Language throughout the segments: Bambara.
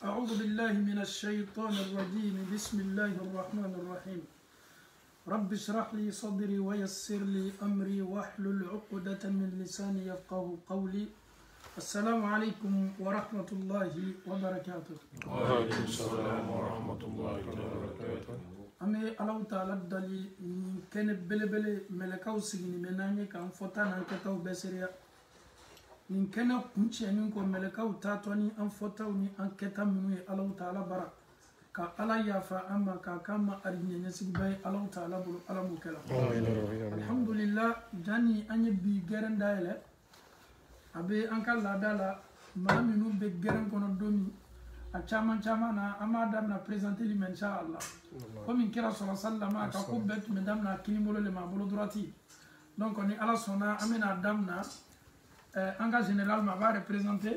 أعوذ بالله من الشيطان الرجيم بسم الله الرحمن الرحيم رب اشرح لي صدري ويسر لي أمري واحلل عقدة من لساني يفقه قولي السلام عليكم ورحمة الله وبركاته. وعليكم السلام ورحمة الله وبركاته. أمي الله تعالى دلي كان بلبل ملكاو سجني مناني كان فتانا كتاو بسريا من كان كنتي أنكم ملكاو تاتوني أن فتاوني أن كتامني الله تعالى برا كألا يافا أما كأما أريني نسيب باي الله تعالى بلو الله مكلا. الحمد لله جاني أني بيجرن دايله أبي أنكال لادالا ما منو بيجرن كنا دومي أشامان شامانا أما دامنا بريزنتي لي من شاء الله. ومن كلا صلى الله عليه وسلم كقبة مدامنا كيمولو لما بلو دراتي. donc on est à la sona amena damna anga général ma va représenter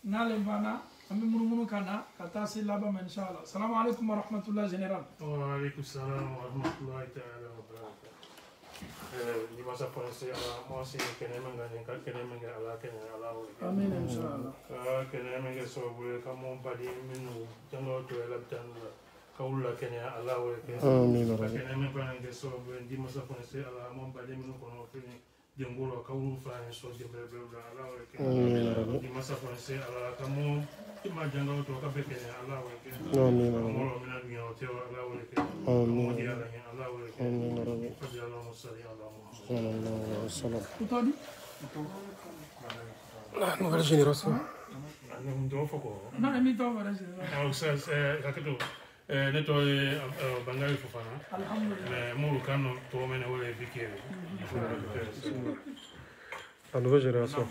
nale vana ami munu kana kata si laba inshallah. Salam alaykum wa rahmatullah général. Wa alaykum salam wa rahmatullahi ta'ala wa barakatuh. Ni masa ponse ala mo si kenemanga ni kenemanga ala kenya ala o. Amin inshallah. Kenemanga so bu ka mo badi minu jango to la tan kawla kenya ala o. Amin. Kenemanga nge so bu ni masa ponse ala mo badi minu kono fini jengolo kawlu fa so de bebe ala o. Ni masa ponse ala kamo ma jango to ka be kenya ala o. Amin. Mo lo mina ni o te ala o. Amin. Ala o. Amin. Fadiyallahu salli ala Muhammad. Sallallahu alaihi wasallam. Utadi? Nouvelle génération. Non, mais toi voilà général. Alors ça kato neto bangali fofana. Alhamdulillah. Mais mo kano to mena wala bikere. La nouvelle génération.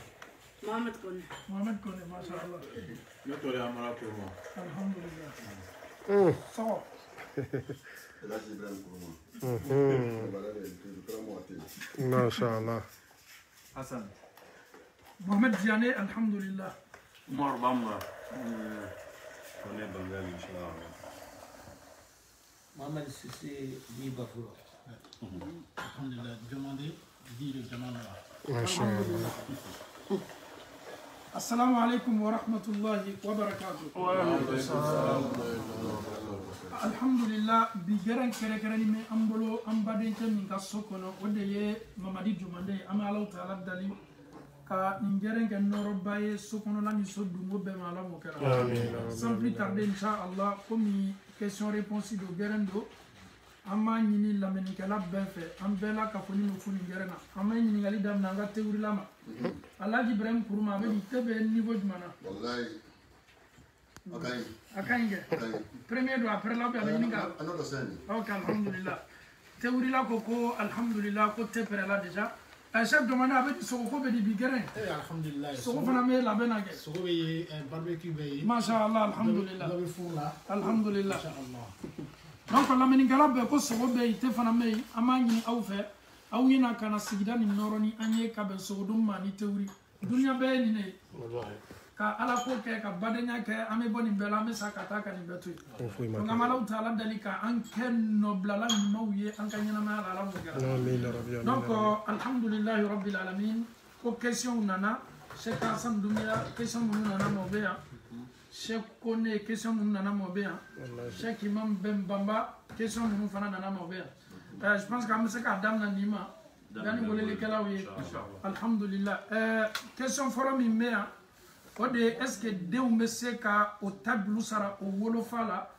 Mohamed Kone, mashallah. Neto le amara pour moi. Alhamdulillah. Ça va. Là c'est bien pour moi. Masha'Allah. Hassan. Mohamed Diane, alhamdulillah. Omar Bamba. On est Bangali, Inch'Allah. Mohamed Sissé dit Bafoura. Alhamdulillah, demandez, dit le demandeur. Masha'Allah. Assalamu alaikum wa rahmatullahi wa barakatuh. Alhamdulillah bigaran kere kere ni me ambolo ambaden te min ka sokono ode ye mamadi jumande ama Allah taala dali ka ngeren ke noro baye sokono la ni so dungo be mala mo kala sans plus tarder inshallah comme question réponse do gerendo ama nyini lameni kala ben fe ambela ka foni no funi gerena ama nyini ngali dam na nga teuri lama Allah Ibrahim kuruma be ni tebe niveau jumana Wallahi. Akainge. Premier do après la bien ni ga. Another scène. Ok, alhamdulillah. Théorie la koko, alhamdulillah, côté père là déjà. Un chef de mandat avec son ko be di bigere. Alhamdulillah. So fana me la benage. So be barbecue be. Mashallah, alhamdulillah. La be foula. Alhamdulillah. Inshallah. Donc la meningala be ko so be te fana me amani au fe. Au yina kana sigida ni noroni anye ka be so dum mani théorie. Dunya be ni ne. Wallahi. Ka ala ko ke ka badenya ke ame boni bela me sakata ka ni betu donc amala taala dalika an ken no blala mawye an kanyana ma ala mo gara Amin rabbi. donc alhamdulillah rabbil alamin ko question nana cheikh Hassan Doumbia question mun nana mo beya cheikh Kone question mun nana mo beya cheikh Imam Ben Bamba question mun fana nana mo beya je pense que amse ka dam na nima gani bolele kala wi alhamdulillah question forum meya ode est-ce que dew be se ka o tablu sara o wolofa la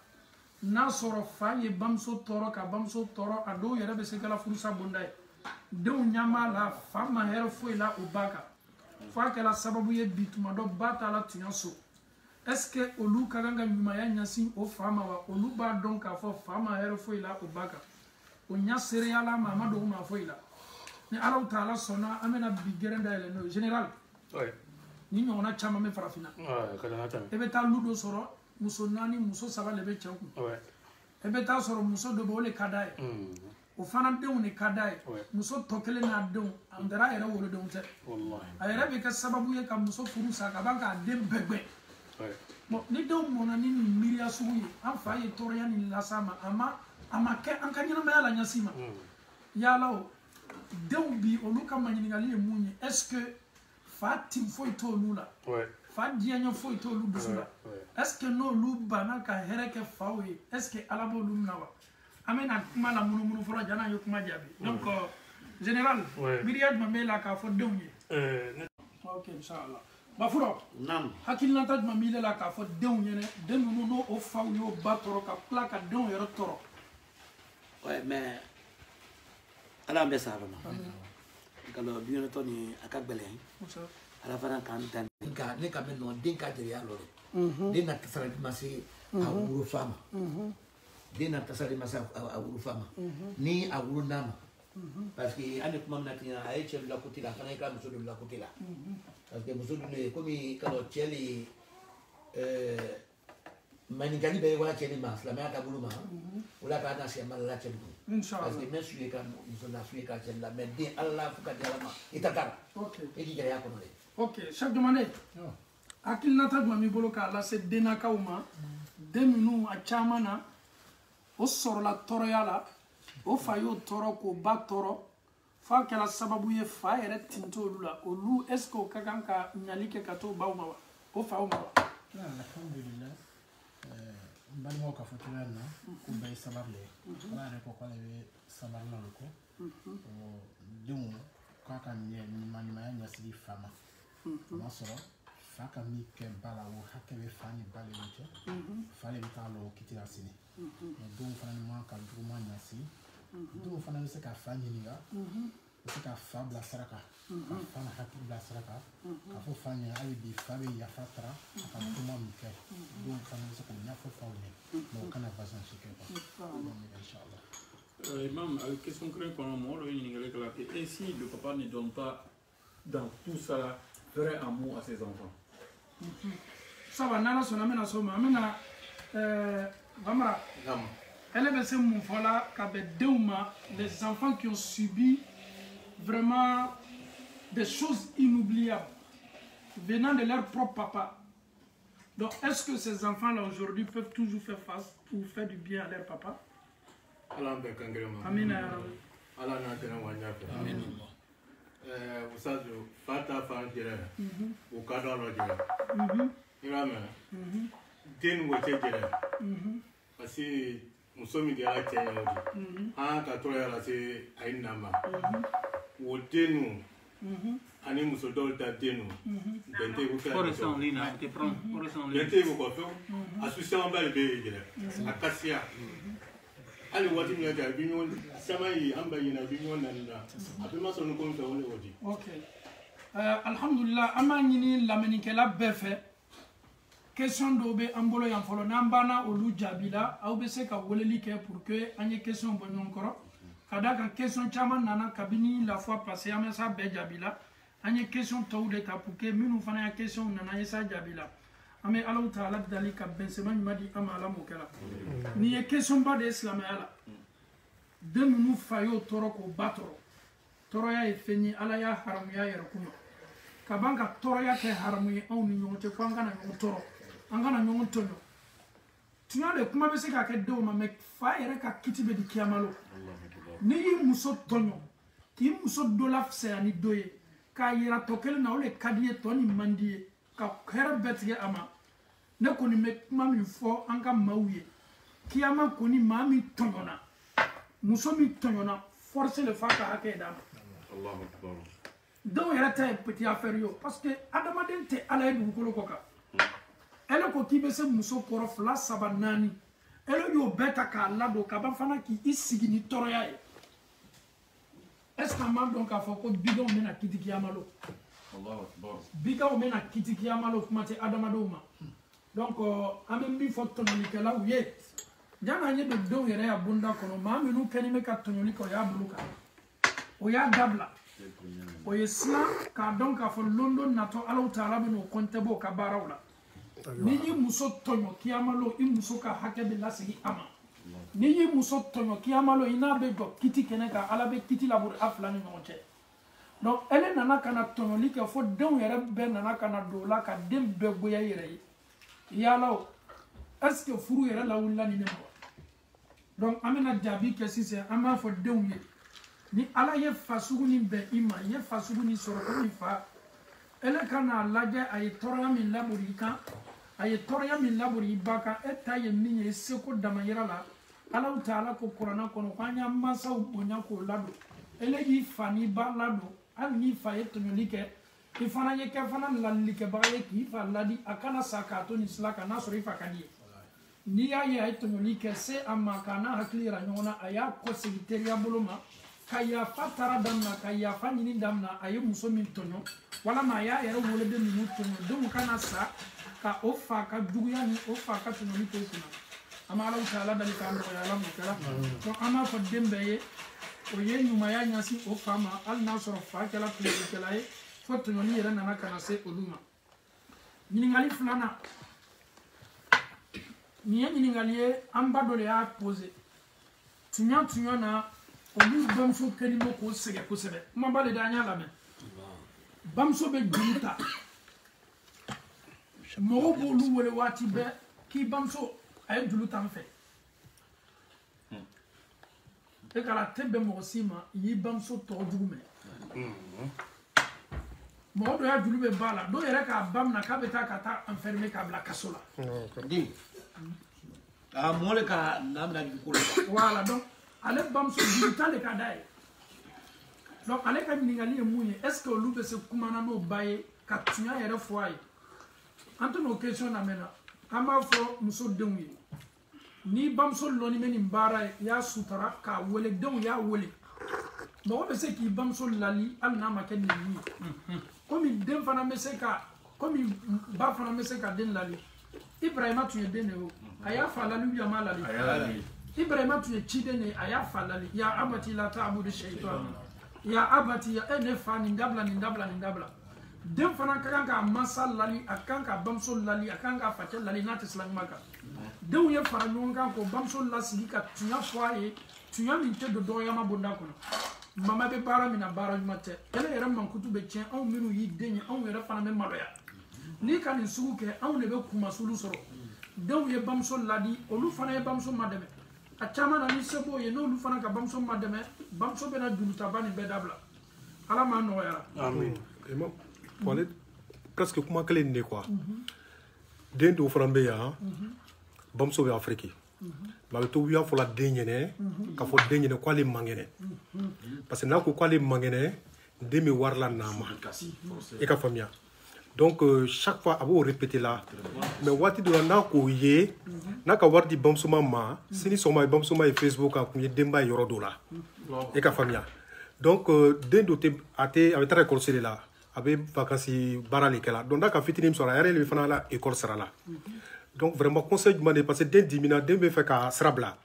n'a sɔrɔ fa ye bamuso tɔɔrɔ ka bamuso tɔɔrɔ a dɔw yɛrɛ bɛ se kala furusa bonda ye denw ɲama la fa ma hɛrɛ foyi la o ba kan fo a kɛla sababu ye bi tuma dɔ ba t'a la tuɲa so est-ce que olu ka kan ka ɲumanya ɲasin o fa ma wa olu b'a dɔn k'a fɔ fa ma hɛrɛ foyi la o ba kan o ɲa sereyala ma a ma dogo ma foyi la ni Ala taala sɔnna an bɛna bi gɛrɛn dayɛlɛ n'o ye général ni ɲɔgɔnna caman bɛ farafinna e bɛ taa lu dɔ sɔrɔ muso naani muso saba de bɛ cɛ kun e bɛ taa sɔrɔ muso dɔ bɛ o de ka d'a ye o fana denw de ka d'a ye muso tɔ kelen n'a denw a dara a yɛrɛ wolodenw tɛ a yɛrɛ bɛ kɛ sababu ye ka muso furu sa ka ban k'a den bɛɛ gbɛn bon ni denw mɔnna ni nin miiriya sugu ye an fa ye tɔɔrɔya nin las'a ma a ma kɛ an ka ɲɛnamaya la ɲɛsin ma yala o denw bi olu ka maɲiningali ye mun ye est-ce que fa tin foyi t'olu la fa dianya fo to lu dusula est-ce que no lu bana ka hereke fawe est-ce que alabo lu nawa amena kuma la munu fora jana yo kuma jabi donc général biriyad mamela ka fo donye ok inshallah bafuro nam hakil na taj mamile la ka fo donye ne de no o faw yo batoro ka plaka don yo toro ouais mais ala be sa ba kalo biyo to ni akagbele ala fana kan tan ne ka men non den ka jere ya lore den na tsara masi awuru fama den na tsara masi awuru fama ni awuru nama parce que ane kuma na tina ay chel la kutila fana ka muso la kutila parce que muso ne komi kalo cheli manigani be wala cheli mas la mea ka buluma wala ka na sia mal la cheli inshallah parce que monsieur ka muso na suye ka cheli la mais de Allah fuka de alama itakara ok e ki jere ya kono le ok chaque demande akil na taj mami bolo ka la se dena kauma de minu a chamana o soro la toro yala o fayo toro ko ba toro fa kala sababu ye fa yere tinto lula o lu esko kakanka nyalike kato bauma wa o fa o ma alhamdulillah bali mo ka fotura na ko bay sabarle ala ne ko kala be sabarna ko o dum ka ka ni mani ma nya sili fama ma soro fa ka mi ke bala wo hakebe fani bale wote fale bitalo kitira sini dum fana ma ka duma nya si dum fana se ka fani ni ga se ka fa bla saraka fana hakki bla saraka ka fo fani ay bi fabe ya fatra ka duma mi ke dum fana se ko nya fo fawne mo kana façon ci ke ko inshallah Imam, avec question que qu'on a moi, et si le papa ne donne pas dans tout ça vrai amour à ses enfants? Ça va, nana sona mena soma mena Vamara. Elle est baissée mon voilà qu'avec Deuma, les enfants qui ont subi vraiment des choses inoubliables venant de leur propre papa. Donc, est-ce que ces enfants-là aujourd'hui peuvent toujours faire face ou faire du bien à leur papa? Amen. Vous savez, Fata Fanjira, ou Kadalo Jira. Irama, Den Wachajira. Parce que nous sommes des Alatiens. Ah, Katoya, c'est Ainama. Ou Denu. Ani musodol ta denu bente ko fa Pour ça lina te prend pour ça lina bente ko fa association ba be jira akasia ali wati mi ga bi nyon sama yi amba yi na bi nyon nan da abi ma so no ko fa wole wodi OK alhamdulillah ama nyini lamenikela befe question do be ambolo yan folo nambana olu jabila au be se ka woleli ke pour que anye question bonyon koro kada ka question chaman nana kabini la fois passée amesa be jabila anye question taw de ta pour que minu fana ya question nana yesa jabila ame Allah taala dalika bensema madi amala mokela ni e question ba de islam ala de minu fayo toro ko batoro toro ya efeni ala ya haram ya yerkuma kabanga toro ya ke haramu ye on ni nyonte ko ngana nyonto toro angana nyonto no tuna de kuma be se ka ke do ma me fa yere ka kitibe di kiamalo ni yi muso tonyo ki muso do la fse ani doye ka yira tokele na ole kadiye toni mandie ka kera betige ama ne ko ni me kuma mi fo anga mawye kiama ko ni mami tonyona muso mi tonyona forcer le fa ka hake da Allahu akbar. Donc il y a une petite affaire parce que Adamaden te ala du ko ko ka ele ko kibe se muso korof la sabanani ele yo beta ka la do ka ba fana ki isigi ni toroya est-ce que man donc a fo ko bigo mena kitiki amalo Allahu akbar. bigo mena kitiki amalo kuma te adamado ma donc amem bi fo tonoli ke la uye jana nye be do yere ya bunda kono ma menu kenime ka tonoli ko ya buluka o ya dabla o yesna ka donc a fo London nato Allah taala be no kontebo ka barawla ni yi muso tonyo kiamalo i muso ka hakebe lasigi ama ni yi muso tonyo kiamalo ina be do kiti keneka ala be kiti labur afla ni nonche donc ele nana kana tonyo like fo don yere be nana kana do la ka dem be boya yere yala est-ce que furu yere la wulla ni nembo donc amena jabi ke sise ama fo don ye ni ala ye fasugu ni be ima ye fasugu ni soro ko ni fa ele kana lajɛ a ye tɔɔrɔya min labori I kan a ye tɔɔrɔya min labori I ba kan e ta ye min ye seko damayira la Ala Taala ko Kurana kɔnɔ ko an y'a mansaw bonya k'o ladon ele y'i fa n'i ba ladon hali n'i fa ye tɔɲɔli kɛ I fana ye kɛ fana lalilikɛbaga ye k'i fa ladi a kana sa k'a to nin sila kan n'a sɔrɔ I fa ka di ye n'i y'a ye a ye tɔɲɔli kɛ se a ma k'a n'a hakili yira ɲɔgɔn na a y'a kɔsegin teriya bolo ma ka yafa taara damina ka yafa ɲini damina a ye muso min tɔɲɔ walama a y'a yɛrɛ woloden ninnu tɔɲɔ denw kana sa ka o fa ka juguya ni o fa ka tɔɲɔli k'o kunna an bɛ Ala Taala deli k'a nɔgɔya Ala m'o kɛra donc an b'a fɔ den bɛɛ ye o ye ɲumanya ɲɛsin o fa ma hali n'a sɔrɔ fa kɛla tɔɲɔlikɛla ye fo tɔɲɔli yɛrɛ nana ka na se olu ma ɲininkali filanan nin ye ɲininkali ye an ba dɔ de y'a posé tuɲa na olu bamuso kɛlen bɛ k'o sɛgɛn kosɛbɛ kumaba de da an y'a lamɛn bamuso bɛ juru ta mɔgɔw b'olu wele waati bɛɛ k'i bamuso a ye juru ta n fɛ e kala tɛ bɛn mɔgɔ si ma I y'i bamuso tɔgɔ jugu mɛn mɔgɔ dɔ y'a juru bɛ ba la dɔw yɛrɛ k'a ba minɛ k'a bɛ taa ka taa enfermer k'a bila kaso la mɔgɔ le ka labila ko la voilà donc ale bamuso juru ta le ka d'a ye donc ale ka ɲininkali ye mun ye est ce que olu bɛ se kumana n'o ba ye ka tuɲa yɛrɛ fɔ a ye an tɛ n'o question lamɛn na an b'a fɔ muso denw ye ni bamuso lɔnni bɛ nin baara ye I y'a sutara k'a wele denw y'a wele mɔgɔ bɛ se k'i bamuso lali hali n'a ma kɛ nin ye komi den fana bɛ se ka komi ba fana bɛ se ka den lali Ibrahima tun ye den de ye o a y'a fa lali ou a m'a lali Ibrahima tun ye ciden de ye a y'a fa lali ya abati la ta'budu shaytan ya abati ya ne fa nin dabila nin dabila nin dabila den fana ka kan k'a mansa lali a kan k'a bamuso lali a kan k'a facɛ lali n'a tɛ sira ɲuman kan denw ye fara ɲɔgɔn kan k'o bamuso lasigi ka tuɲa fɔ a ye tuɲa min tɛ don dɔgɔyama bonda kɔnɔ mama bɛ baara min na baara ɲuman tɛ kɛlɛ yɛrɛ mankutu bɛ tiɲɛ anw minnu y'i den ye anw yɛrɛ fana bɛ maloya n'i ka nin sugu kɛ anw de bɛ kumasulu sɔrɔ denw ye bamuso ladi olu fana ye bamuso madɛmɛ a caman na ni se b'o ye n'olu fana ka bamuso madɛmɛ bamuso bɛna jurutaba nin bɛɛ dabila Ala m'a nɔgɔyara amin wale presque kuma kelen de quoi den dɔw fana bɛ yan bamuso bɛ Afrique mais a bɛ to wuya fɔla den ɲɛnɛ k'a fɔ den ɲɛnɛ k'ale man kɛnɛ parce que n'a ko k'ale man kɛnɛ den bɛ wari la n'a ma i ka faamuya donc chaque fois a b'o répéter la mais waati dɔ la n'a k'o ye n'a ka wari di bamuso ma sini sɔgɔma bamuso ye Facebook kan kun ye denba ye yɔrɔ dɔ la i ka faamuya donc den dɔ tɛ a bɛ taa école de la a bɛ vacances baara de kɛ la donc n'a ka fitinin sɔrɔ a yɛrɛ de fana la école sara la donc vraiment conseil jumɛn de parce que den dimina den bɛ fɛ ka sira bila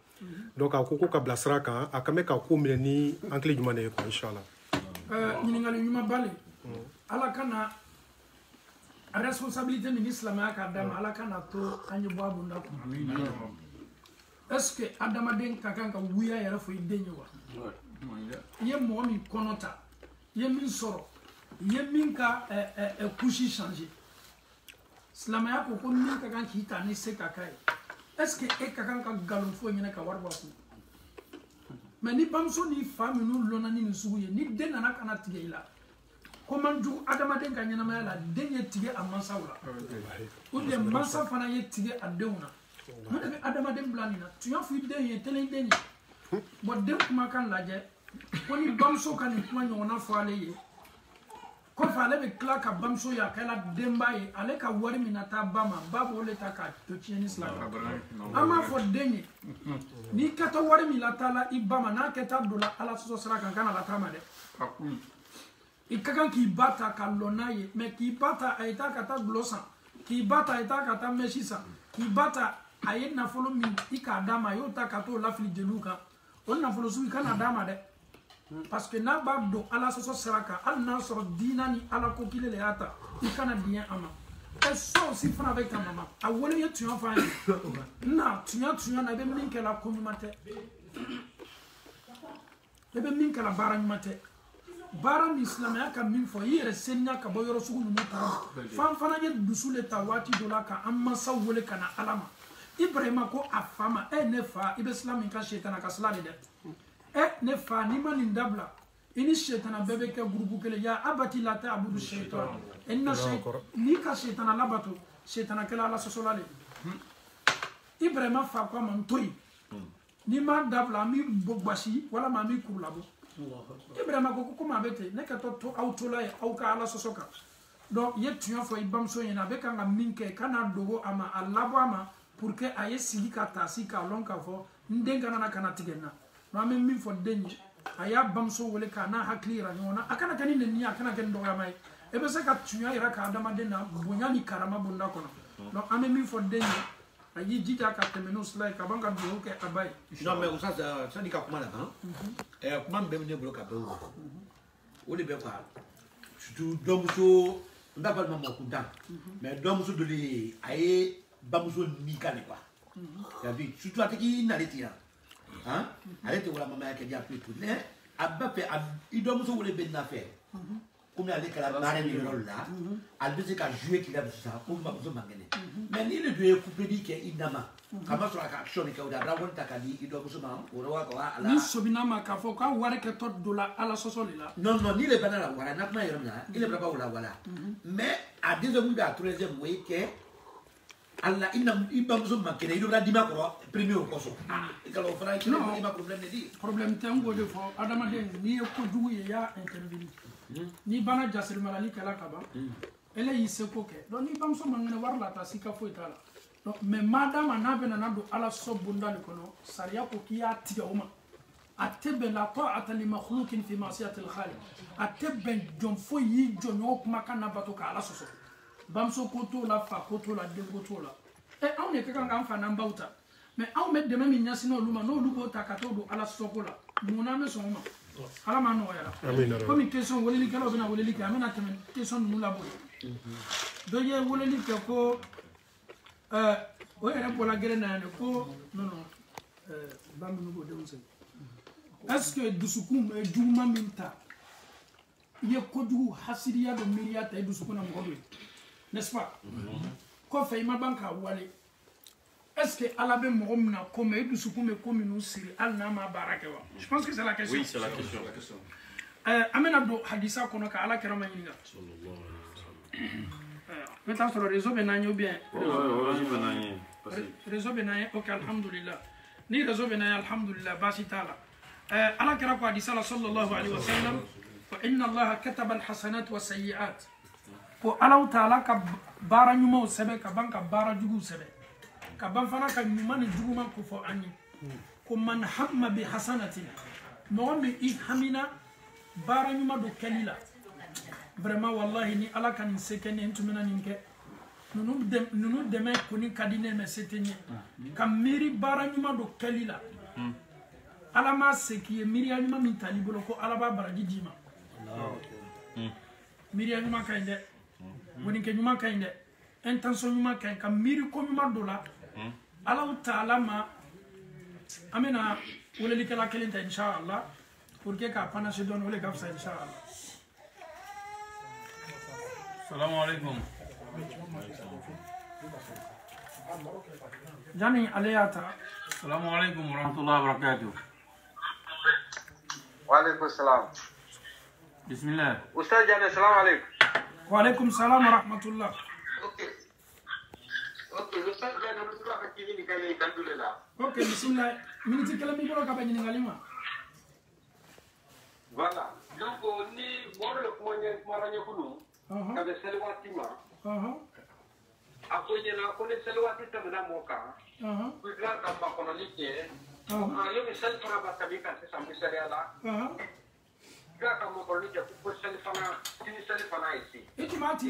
donc a ko ka bila sira kan a kan bɛ ka ko minɛ ni hankili jumɛn de ye quoi inchallah ɲininkali ɲuman ba le Ala kana a responsabilité min ni silamɛya k'a d'a ma Ala kana to an ye bɔ a bonda kɔnɔ est ce que adamaden ka kan ka wuya yɛrɛ fɔ I den ye wa I ye mɔgɔ min kɔnɔ ta I ye min sɔrɔ I ye min ka couche changer silamɛya ko ko min ka kan k'i ta ni se ka k'a ye est ce que e ka kan ka nkalon fɔ ɲɛna ka wari bɔ a kun mais ni bamuso ni fa minnu lɔnna ni nin sugu ye ni den nana ka na tigɛ I la ko man jugu adamaden ka ɲɛnamaya la den ye tigɛ a mansaw la ou bien mansa fana ye tigɛ a denw na mun de bɛ adamaden bila nin na tuɲa fɔ I den ye tɛnɛ den ye bon den kumakan lajɛ ko ni bamuso ka nin kuma ɲɔgɔnna fɔ ale ye kɔfɛ ale bɛ tila ka bamuso ye a kɛla denba ye ale ka wari min na taa ba ma ba b'o le ta k'a to tiɲɛni sira kan an b'a fɔ den ye n'i kɛtɔ wari min lataala I ba ma n'a kɛta donna Ala sɔsɔ sira kan kana lataa ma dɛ I ka kan k'i ba ta ka lɔ n'a ye mais k'i ba ta a ye taa ka taa gulɔ san k'i ba ta a ye taa ka taa mɛsi san k'i ba ta a ye nafolo min I k'a d'a ma a y'o ta ka t'o lafili jeliw kan o nafolo sugu I kana d'a ma dɛ parce que n'a b'a don Ala sɔsɔ sira kan hali n'a sɔrɔ diina ni Ala ko kelen de y'a ta I kana diɲɛ a ma ça aussi fana bɛ ka mama a wele ye tuɲa fɔ an ye na tuɲa na I bɛ min kɛla ko ɲuman tɛ I bɛ min kɛla baara ɲuman tɛ baara ni silamɛya ka min fɔ I yɛrɛ seniya ka bɔ yɔrɔ sugu ninnu ta fan fana ye dusu le ta waati dɔ la ka an mansaw wele ka na Ala ma Ibrahima ko a fa ma ne fa I bɛ sila min ka shetana ka sila de dɛ ne fa n'i ma nin dabila ini shetana bebe ke groupe kele ya abati la ta'budu shaytan inna shaytan ni ka shetana labato shetana kala la sosolale Ibrahima fa ko man toyi ni ma dabla mi bogbasi wala ma mi kurlabo Ibrahima ko ma bete ne ka to autola e au ka ala sosoka donc ye tuyo fo ibamso yena be kanga minke kana dogo ama alabo ama pour que aye sigi ka tasi ka lon ka fo ndenga na kana tigenna no amen min fo denje aya bamso wole kana haklira nyona akana kani ne niya akana ken doga mai e be se ka tuyo ira ka adama denna bonyani karama bunda kono no amen min fo denje ayi jija ka temeno slay ka banga do ke abay non mais ça dit ka kuma là kuma be ne bolo ka be o le be fa surtout domuso ndabal mama kundan mais domuso doli aye bamuso ni kane quoi ya bi surtout atiki naletia hein arrête wala mama yake dia plus tout mais abba fait idomuso wole ben na faire comme aller que la marée ni là elle veut ka jouer qu'il a ça pour bamuso mangene mais ni le doit couper dit que inama kama so aka action ke uda rawon takadi idomuso ma ora ko ala ni sobinama ka fo ka ware ke tot dola ala sosolila non ni le banana wala na kuma yirna il est pas wala mais à 2e ou à 3e mois que alla inna ibamuso makene ido na dima ko premier ko so ikalo fara ki no ma problème ne di problème tango de fo adama de ni ko dugu ya intervenir ni bana jasir malali kala kaba ele yiseko ke donc ni bamuso mangene warla ta sika fo itala donc mais madame na be na do ala sobunda le kono sariya ko kiya tiga uma atebe la ta'ata li makhluqin fi ma'siyati al-khaliq atebe jom fo yi jonyo kuma kana bato ka ala soso bamso koto la fa koto la de koto la e on ne kaka ngam fa namba uta mais on met de même nyasi no luma no lugo takato do ala sokola mona me soma ala ma no ya amina comme question woleli kala bena woleli ka amena temen question nu la boy do ye woleli ke ko o era bola gere na ne ko non bamu no go de unse est-ce que dusukum djuma minta ye ko du hasiriya do miriya tay dusukuna mo do n'est-ce pas ko fay ma banka wale est-ce que ala be mo mna ko me dusukume ko minu siri alna ma barake wa je pense que c'est la question. Oui, c'est la question. Amena do hadisa kono ka ala kerama yinga sallallahu alaihi wasallam maintenant sur le réseau benanyo bien réseau benanyo ok alhamdulillah ni réseau benanyo alhamdulillah basi taala ala kera ko hadisa sallallahu alaihi wasallam fa inna allaha kataba alhasanat wasayyi'at ko ala taala ka bara nyumo sebe ka banka bara jugu sebe ka ban fana ka nyuma ni jugu man ko fo anni ko man hamma bi hasanatin mo mi hamina bara nyuma do kalila vraiment wallahi ni ala kan sekene entumena ninke nunu deme koni kadine me setenye kam miri bara nyuma do kalila ala ma seki miri nyuma min talibolo ko ala ba baraji dima miri nyuma kainde woni ke nyuma kainde intention nyuma kainde kam miri ko nyuma do la ala taala ma amena wala likala kelenta inshallah pour que ka pana se donne wala gafsa inshallah. Assalamu alaikum. Jani aliyata. Assalamu alaikum warahmatullahi wabarakatuh. Wa alaikum salam. Bismillah. Ustaz Jani, assalamu alaikum. Wa alaikum salam wa rahmatullah. Okay. Ustaz Jani, Rasulullah hakini ni kale alhamdulillah. Okay, bismillah. Miniti kala mi bolo ka bani ngalima. Voilà. Donc ni moro le kumonye maranya kunu. Kabe selwati ma. Akonye na kone selwati tamna moka. Kuigra kamba kono nike. Yo misal para batabika se sambisari ala. Gra kamba kono nike ku selfana, tini selfana isi. Itumati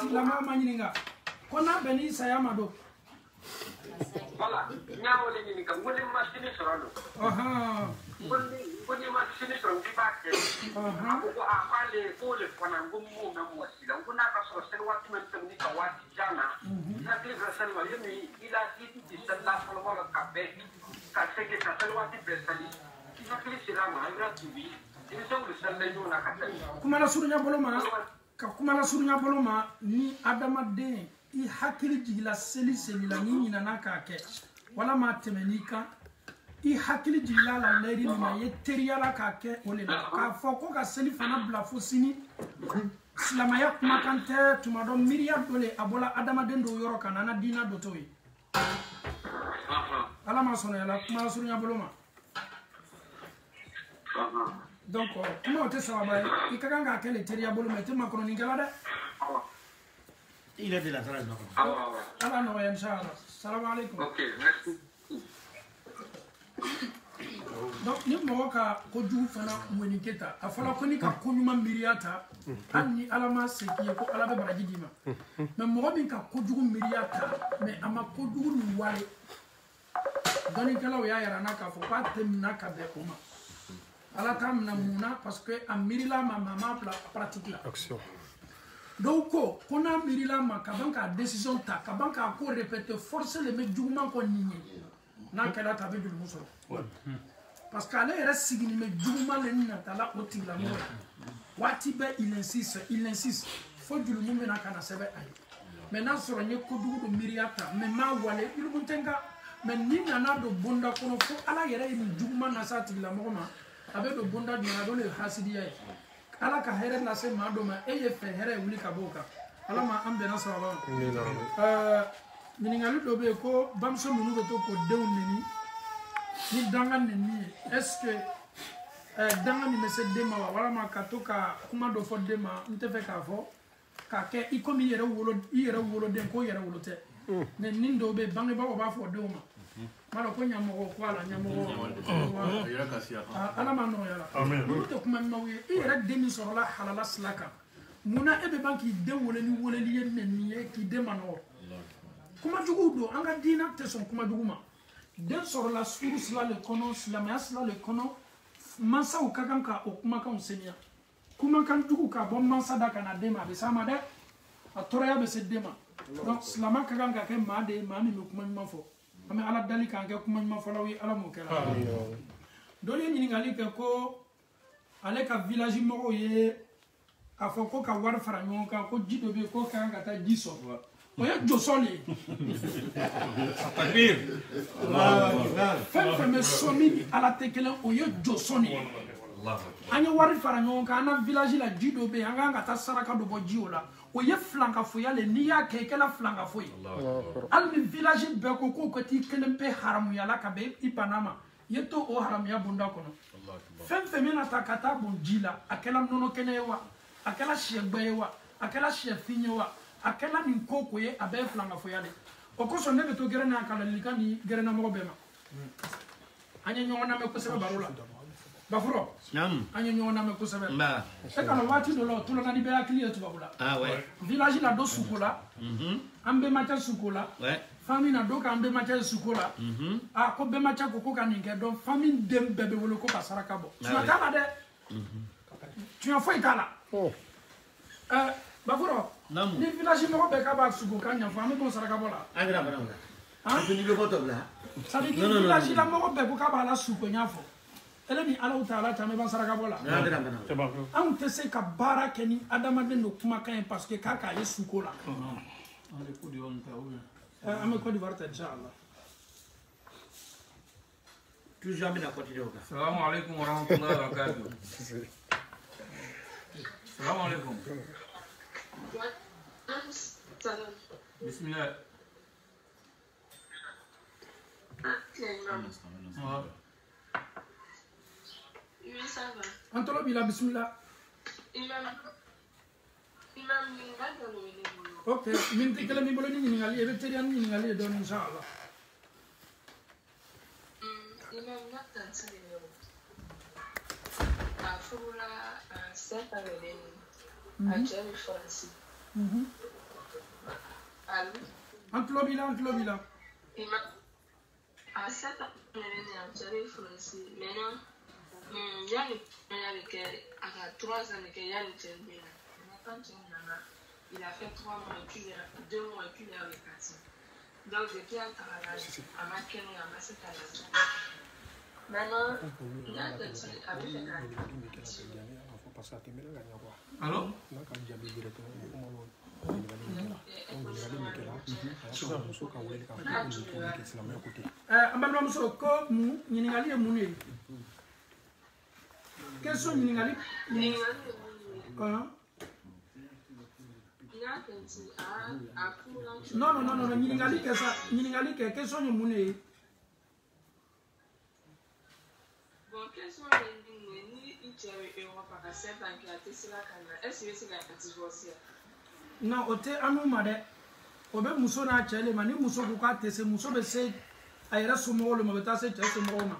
la ma manyininga. Kona beni sayamado. Voilà. Nyamo le ni kan ngole machine sorando. Ngole machine sorando bibake. Ko afale ko le fana ngumu na mwasila. Nguna ka so selwati men tamni ka wati jana. Na kile selwa yemi ila hiti tisalla folwa ka be. Ka seke ka selwati besali. Ina kile sirama ira tubi. Ini songu sella yuna ka tai. Kumala surunya boloma. Ka kumala surunya boloma ni adama de I hakili jigila seli la nyinyi na naka ke wala ma temenika i hakili jigila la layiri min na ye teriyala k'a kɛ o le la k'a fɔ ko ka seli fana bila fo sini silamaya kumakan tɛ tuma dɔ miiriya dɔ le a bɔla adamaden dɔw yɔrɔ ka na an na diina dɔ t'o ye ala ma sɔnna yala kuma surunya bolo ma donc kuma o tɛ sababa ye i ka kan k'a kɛ le teriya bolo ma i tɛ makɔrɔnikɛla dɛ il est de la salle ala nɔgɔya inshallah salamu alaikum Ok, merci. donc ni mɔgɔ ka kojugu fana mɔni kɛ ta a fɔra ko ni ka koɲuman miiriya ta hali ni ala ma se k'i ye ko ala bɛ baraji d'i ma mais mɔgɔ min ka kojugu miiriya ta mais a ma kojugu nin wale dɔnnikɛlaw y'a yira n na k'a fɔ k'a tɛ minɛ ka bɛn o ma ala t'a minɛ mun na parce que a miirila ma mais a m'a bila pratique la dɔw ko n'a miirila ma ka ban k'a décision ta ka ban k'a ko répéter forcer le mec juguman kɔ nin ye n'a kɛra ta a bɛ jurumu sɔrɔ parce que ale yɛrɛ sigilen bɛ juguman le natala o tigilamɔgɔ ye waati bɛɛ il insiste fo jurumu bɛna ka na sɛbɛn a ye mais n'a sɔrɔ n ye kojugu dɔ miiriya ta mais m'a wale jurumu tɛ n kan mais ni nana don bonda kɔnɔ fo ala yɛrɛ ye nin juguman lase a tigilamɔgɔ ma a bɛ don bonda jumɛn na a dɔ le ye hasidiya ye ala ka hɛrɛ lase maa dɔ ma e ye fɛ hɛrɛ ye wuli ka bɔ o kan ala ma an bɛnna sababa ma ɲininkali dɔ bɛ yen ko bamuso ninnu bɛ to k'o denw neni ni danga neni ye est ce que danga nin bɛ se den ma wa walima ka to ka kuma dɔ fɔ den ma n tɛ fɛ k'a fɔ k'a kɛ i komi i yɛrɛ woloden ko i yɛrɛ wolo tɛ mais nin dɔw bɛ yen bangebagaw b'a fɔ denw ma m'a dɔn ko ɲɛmɔgɔ ko ala ɲɛmɔgɔ ala ma nɔgɔya la olu tɛ kuma ɲumanw ye i yɛrɛ den min sɔrɔla halala sira kan munna e bɛ ban k'i den wolo ni weleli ye nɛni ye k'i den ma nɔgɔ kuma juguw don an ka diina tɛ sɔn kuma jugu ma den sɔrɔla furu sira le kɔnɔ silamɛya sira le kɔnɔ mansaw ka kan ka o kumakanw seniya kumakan jugu ka bɔ mansa da ka na den ma a bɛ s'a ma dɛ a tɔɔrɔya bɛ se den ma donc silamɛ ka kan ka kɛ maa de ye maa min bɛ kuma ɲuman fɔ an bɛ ala dali k'an kɛ kuma ɲuman fɔlaw ye ala m'o kɛ la dɔ ye ɲininkali kɛ ko ale ka village mɔgɔw ye a fɔ ko ka wari fara ɲɔgɔn kan ko ji dɔ bɛ yen ko ka kan ka taa ji sɔrɔ o ye jɔsɔn de ye fɛn fɛn bɛ sɔn min ni ala tɛ kelen o ye jɔsɔn de ye an ye wari fara ɲɔgɔn kan an na village la ji dɔ bɛ yen an kan ka taa saraka dɔ bɔ ji o la o ye filankafoya le n'i y'a kɛ i kɛra filankafo ye hali ni village bɛɛ ko k'o ka t'i kelen pe haramuya la ka bɛn i banna ma i ye to o haramuya bonda kɔnɔ fɛn fɛn bɛna ta ka taa bon ji la a kɛra nɔnɔ kɛnɛ ye wa a kɛra siyɛgbɛ ye wa a kɛra siyɛfin ye wa a kɛra nin ko ko ye a bɛɛ ye filankafoya de o kosɔn ne bɛ to gɛrɛ n'a kalalilikan ni gɛrɛnamɔgɔ bɛɛ ma an ye ɲɔgɔn lamɛn kosɛbɛ baro la bafuro an ye ɲɔgɔn lamɛn kosɛbɛ e ka na waati dɔ la o tulonna ni bɛɛ hakili ye tubabu la village la dɔ suko la an bɛnbakɛ suko la famille na dɔ k'an bɛnbakɛ suko la a ko bɛnbakɛ ko ka nin kɛ donc famille den bɛɛ bɛ wele ko ka saraka bɔ tiɲɛ t'a la dɛ tiɲɛ foyi t'a la bafuro ni village mɔgɔ bɛɛ k'a b'a suko k'a ɲɛfɔ an bɛ bɔ saraka bɔ la c'est à dire que village la mɔgɔ bɛɛ ko k'a b'a la suko ɲ'a fɔ ele ni alaw ta ala caman b'a saraka bɔ la anw tɛ se ka baara kɛ ni adamaden don kumakan ye parce que k'a k'a ye suko la an bɛ Côte d'Ivoire ta inchallah toujours an bɛna continuer o kan salamu alaikum warahmatullahi wabarakatuh salamu alaikum bismillah an tɔlɔ b'i la bisimila ok miniti kelen b'i bolo ni ɲininkali ye i bɛ teriya ni ɲininkali ye dɔɔni inchallah an tulo b'i la an tulo b'i la yani avait que à 3 ans que yani tembea quand il a fait 3 mois et puis 2 mois et puis il est parti donc depuis à Taralaji à Makeni à Masetalaji maintenant il a dit avec allô Ambalmamuso ko mu ɲininkali ye mun ye question ɲininkali non ɲininkali kɛ sa ɲininkali kɛ question ye mun ye bon question ye ni i cɛ bɛ Europe ka 7 ans kɛ a tɛ se ka na est-ce que i bɛ se ka divorcer non o tɛ an n'u ma dɛ o bɛ muso n'a cɛ le ma ni muso ko k'a tɛ se muso bɛ se a yɛrɛ somɔgɔw le ma o bɛ taa se cɛ somɔgɔw ma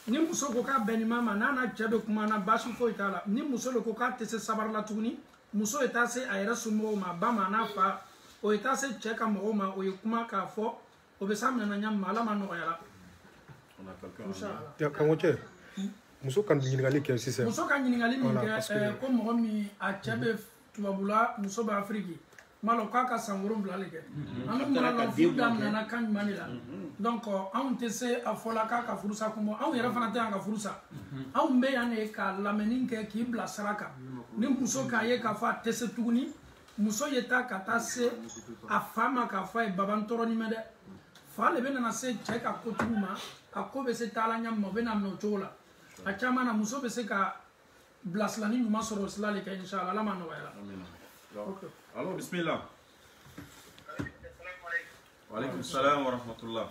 ni muso ko k'a bɛn nin ma n'a n'a cɛ bɛ kuma na baasi foyi t'a la ni muso le ko k'a tɛ se sabari la tuguni muso ye taa se a yɛrɛ somɔgɔw ma ba ma n'a fa o ye taa se cɛ ka mɔgɔw ma o ye kuma k'a fɔ o bɛ s'a minɛ ɲa ma ala ma nɔgɔya la kanko cɛ muso ka ɲininkali kɛ sisan muso ka ɲininkali min kɛ ko mɔgɔ min a cɛ bɛ tubabula muso bɛ afiriki malo k'a ka san 7 le kɛ an bɛ mɔgɔ la furu daminɛna kan ɲuman de la donc anw tɛ se a fɔla k'a ka furusa kun bɔ anw yɛrɛ fana tɛ yan ka furusa anw bɛ yan de ka lamɛnni kɛ k'i bila sira kan ni muso k'a ye k'a fɔ a tɛ se tuguni muso ye taa ka taa se a fa ma k'a fɔ a ye baba n tɔɔrɔ nin mɛ dɛ fa le bɛ nana se cɛ ka kotigiw ma a ko bɛ se taala ɲɛ ma o bɛ na minɛ o cogo la a caman na muso bɛ se ka bilasilani ɲuman sɔrɔ o sira le kɛ inshallah ala ma nɔgɔya la. Alors, bismillah. Wa alaikum salam wa rahmatullah.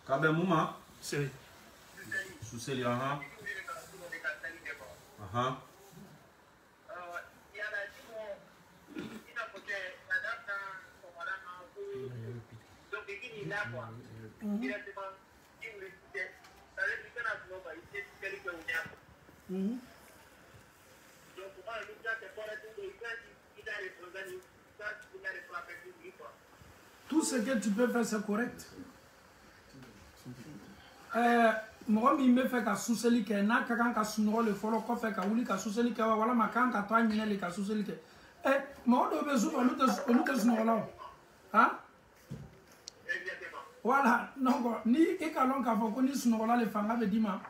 Kabe Mouma? C'est. Suseli, aha. Aha. Tout ce que tu peux faire, c'est correct. Mɔgɔ min bɛ fɛ ka suseli kɛ n'a ka kan ka sunɔgɔ le fɔlɔ kɔfɛ ka wuli ka suseli kɛ walama kan ka to a ɲinɛ le ka suseli kɛ mɔgɔ dɔw bɛ su olu tɛ sunɔgɔ la o han voilà donc ni i ka lɔn k'a fɔ ko ni sunɔgɔla le fanga bɛ d'i ma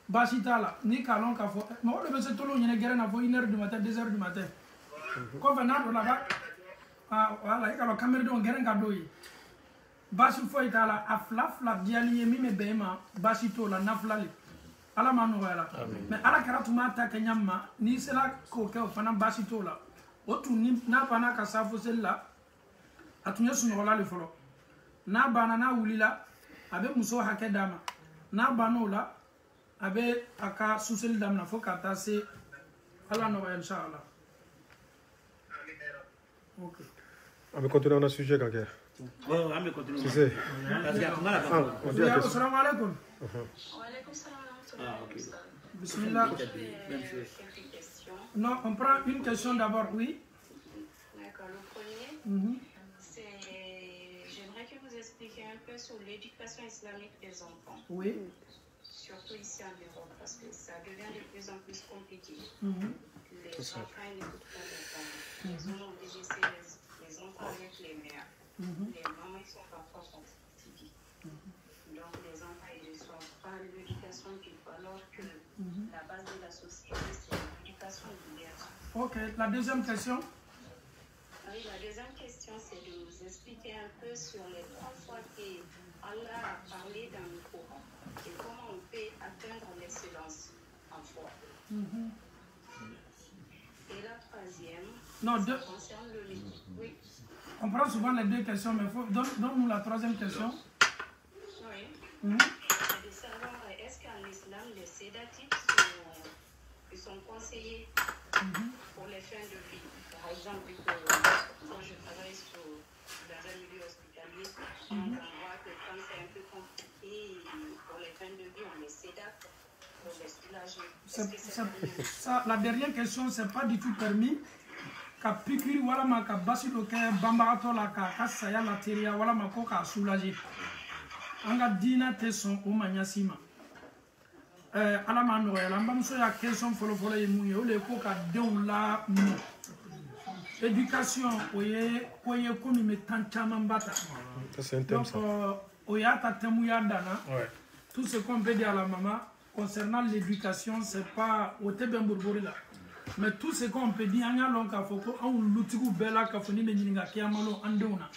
baasi t'a la ni k'a lɔn k'a fɔ mɔgɔ dɔw bɛ se tolo ɲinɛ gɛrɛ na fo 1h du matin 2h du matin kɔfɛ n'a dɔ la ka voilà i ka lɔn kameridenw gɛrɛ ka d'o ye baasi foyi t'a la a fila diyali ye min bɛ bɛn i ma baasi t'o la nafila le ala ma nɔgɔya la mais ala kɛra tun b'a ta kɛ ɲa min ma n'i sera k'o kɛ o fana baasi t'o la o tun n'a banna ka sa foseli la a tun ye sunɔgɔla le fɔlɔ n'a banna n'a wulila a bɛ muso hakɛ d'a ma n'a banna o la a bɛ a ka suseli daminɛ fo ka taa se ala nɔgɔya inshallah. Ok. On va continuer dans le sujet quand même. Oui, on va continuer. Tu sais. Assalamu alaikum. Wa alaikum salam. Bismillah. Non, on prend une question d'abord, oui. D'accord, le premier, c'est j'aimerais que vous expliquiez un peu sur l'éducation islamique des enfants. Oui. Surtout ici en Europe, parce que ça devient de plus en plus compliqué. Les enfants n'écoutent pas leurs parents. Ils ont obligé les enfants avec les mères. Les mamans sont parfois fatiguées. Donc les enfants ils ne reçoivent pas l'éducation qu'il faut, alors que la base de la société c'est l'éducation obligatoire. Ok, la deuxième question. Oui, la deuxième question c'est de vous expliquer un peu sur les 3 fois que Allah a parlé dans le Coran et comment on peut atteindre l'excellence en foi. Et la troisième, ça concerne le métier. Oui. On prend souvent les deux questions, mais donne-nous la troisième question. Oui. C'est de savoir, est-ce qu'en islam, les sédatifs sont conseillés pour les fins de vie? Par exemple, quand je travaille dans un milieu hospitalier, on voit que quand c'est un peu compliqué, pour les fins de vie, on les sédate pour les soulager. Ça, la dernière question, c'est pas du tout permis. Ka pikiri wala ma ka basi do kɛ banbagatɔ la k'a saya lateliya wala ma ko k'a soulager an ka diinɛ tɛ sɔn o ma ɲasi ma ala m'a nɔgɔya la an bamuso y'a question fɔlɔfɔlɔ ye mun ye o de ye ko ka denw la mɔ éducation o ye ko ye ko min bɛ temps caman ba ta donc o y'a ta thème y'a danna tout ce qu'on peut dire à la maman concernant l'éducation, c'est pas au Tébembourbouri là. Mais tout ce qu'on peut dire, il y a longtemps qu'il faut qu'on l'outil bella qu'il faut ni meninga qui a malo andona.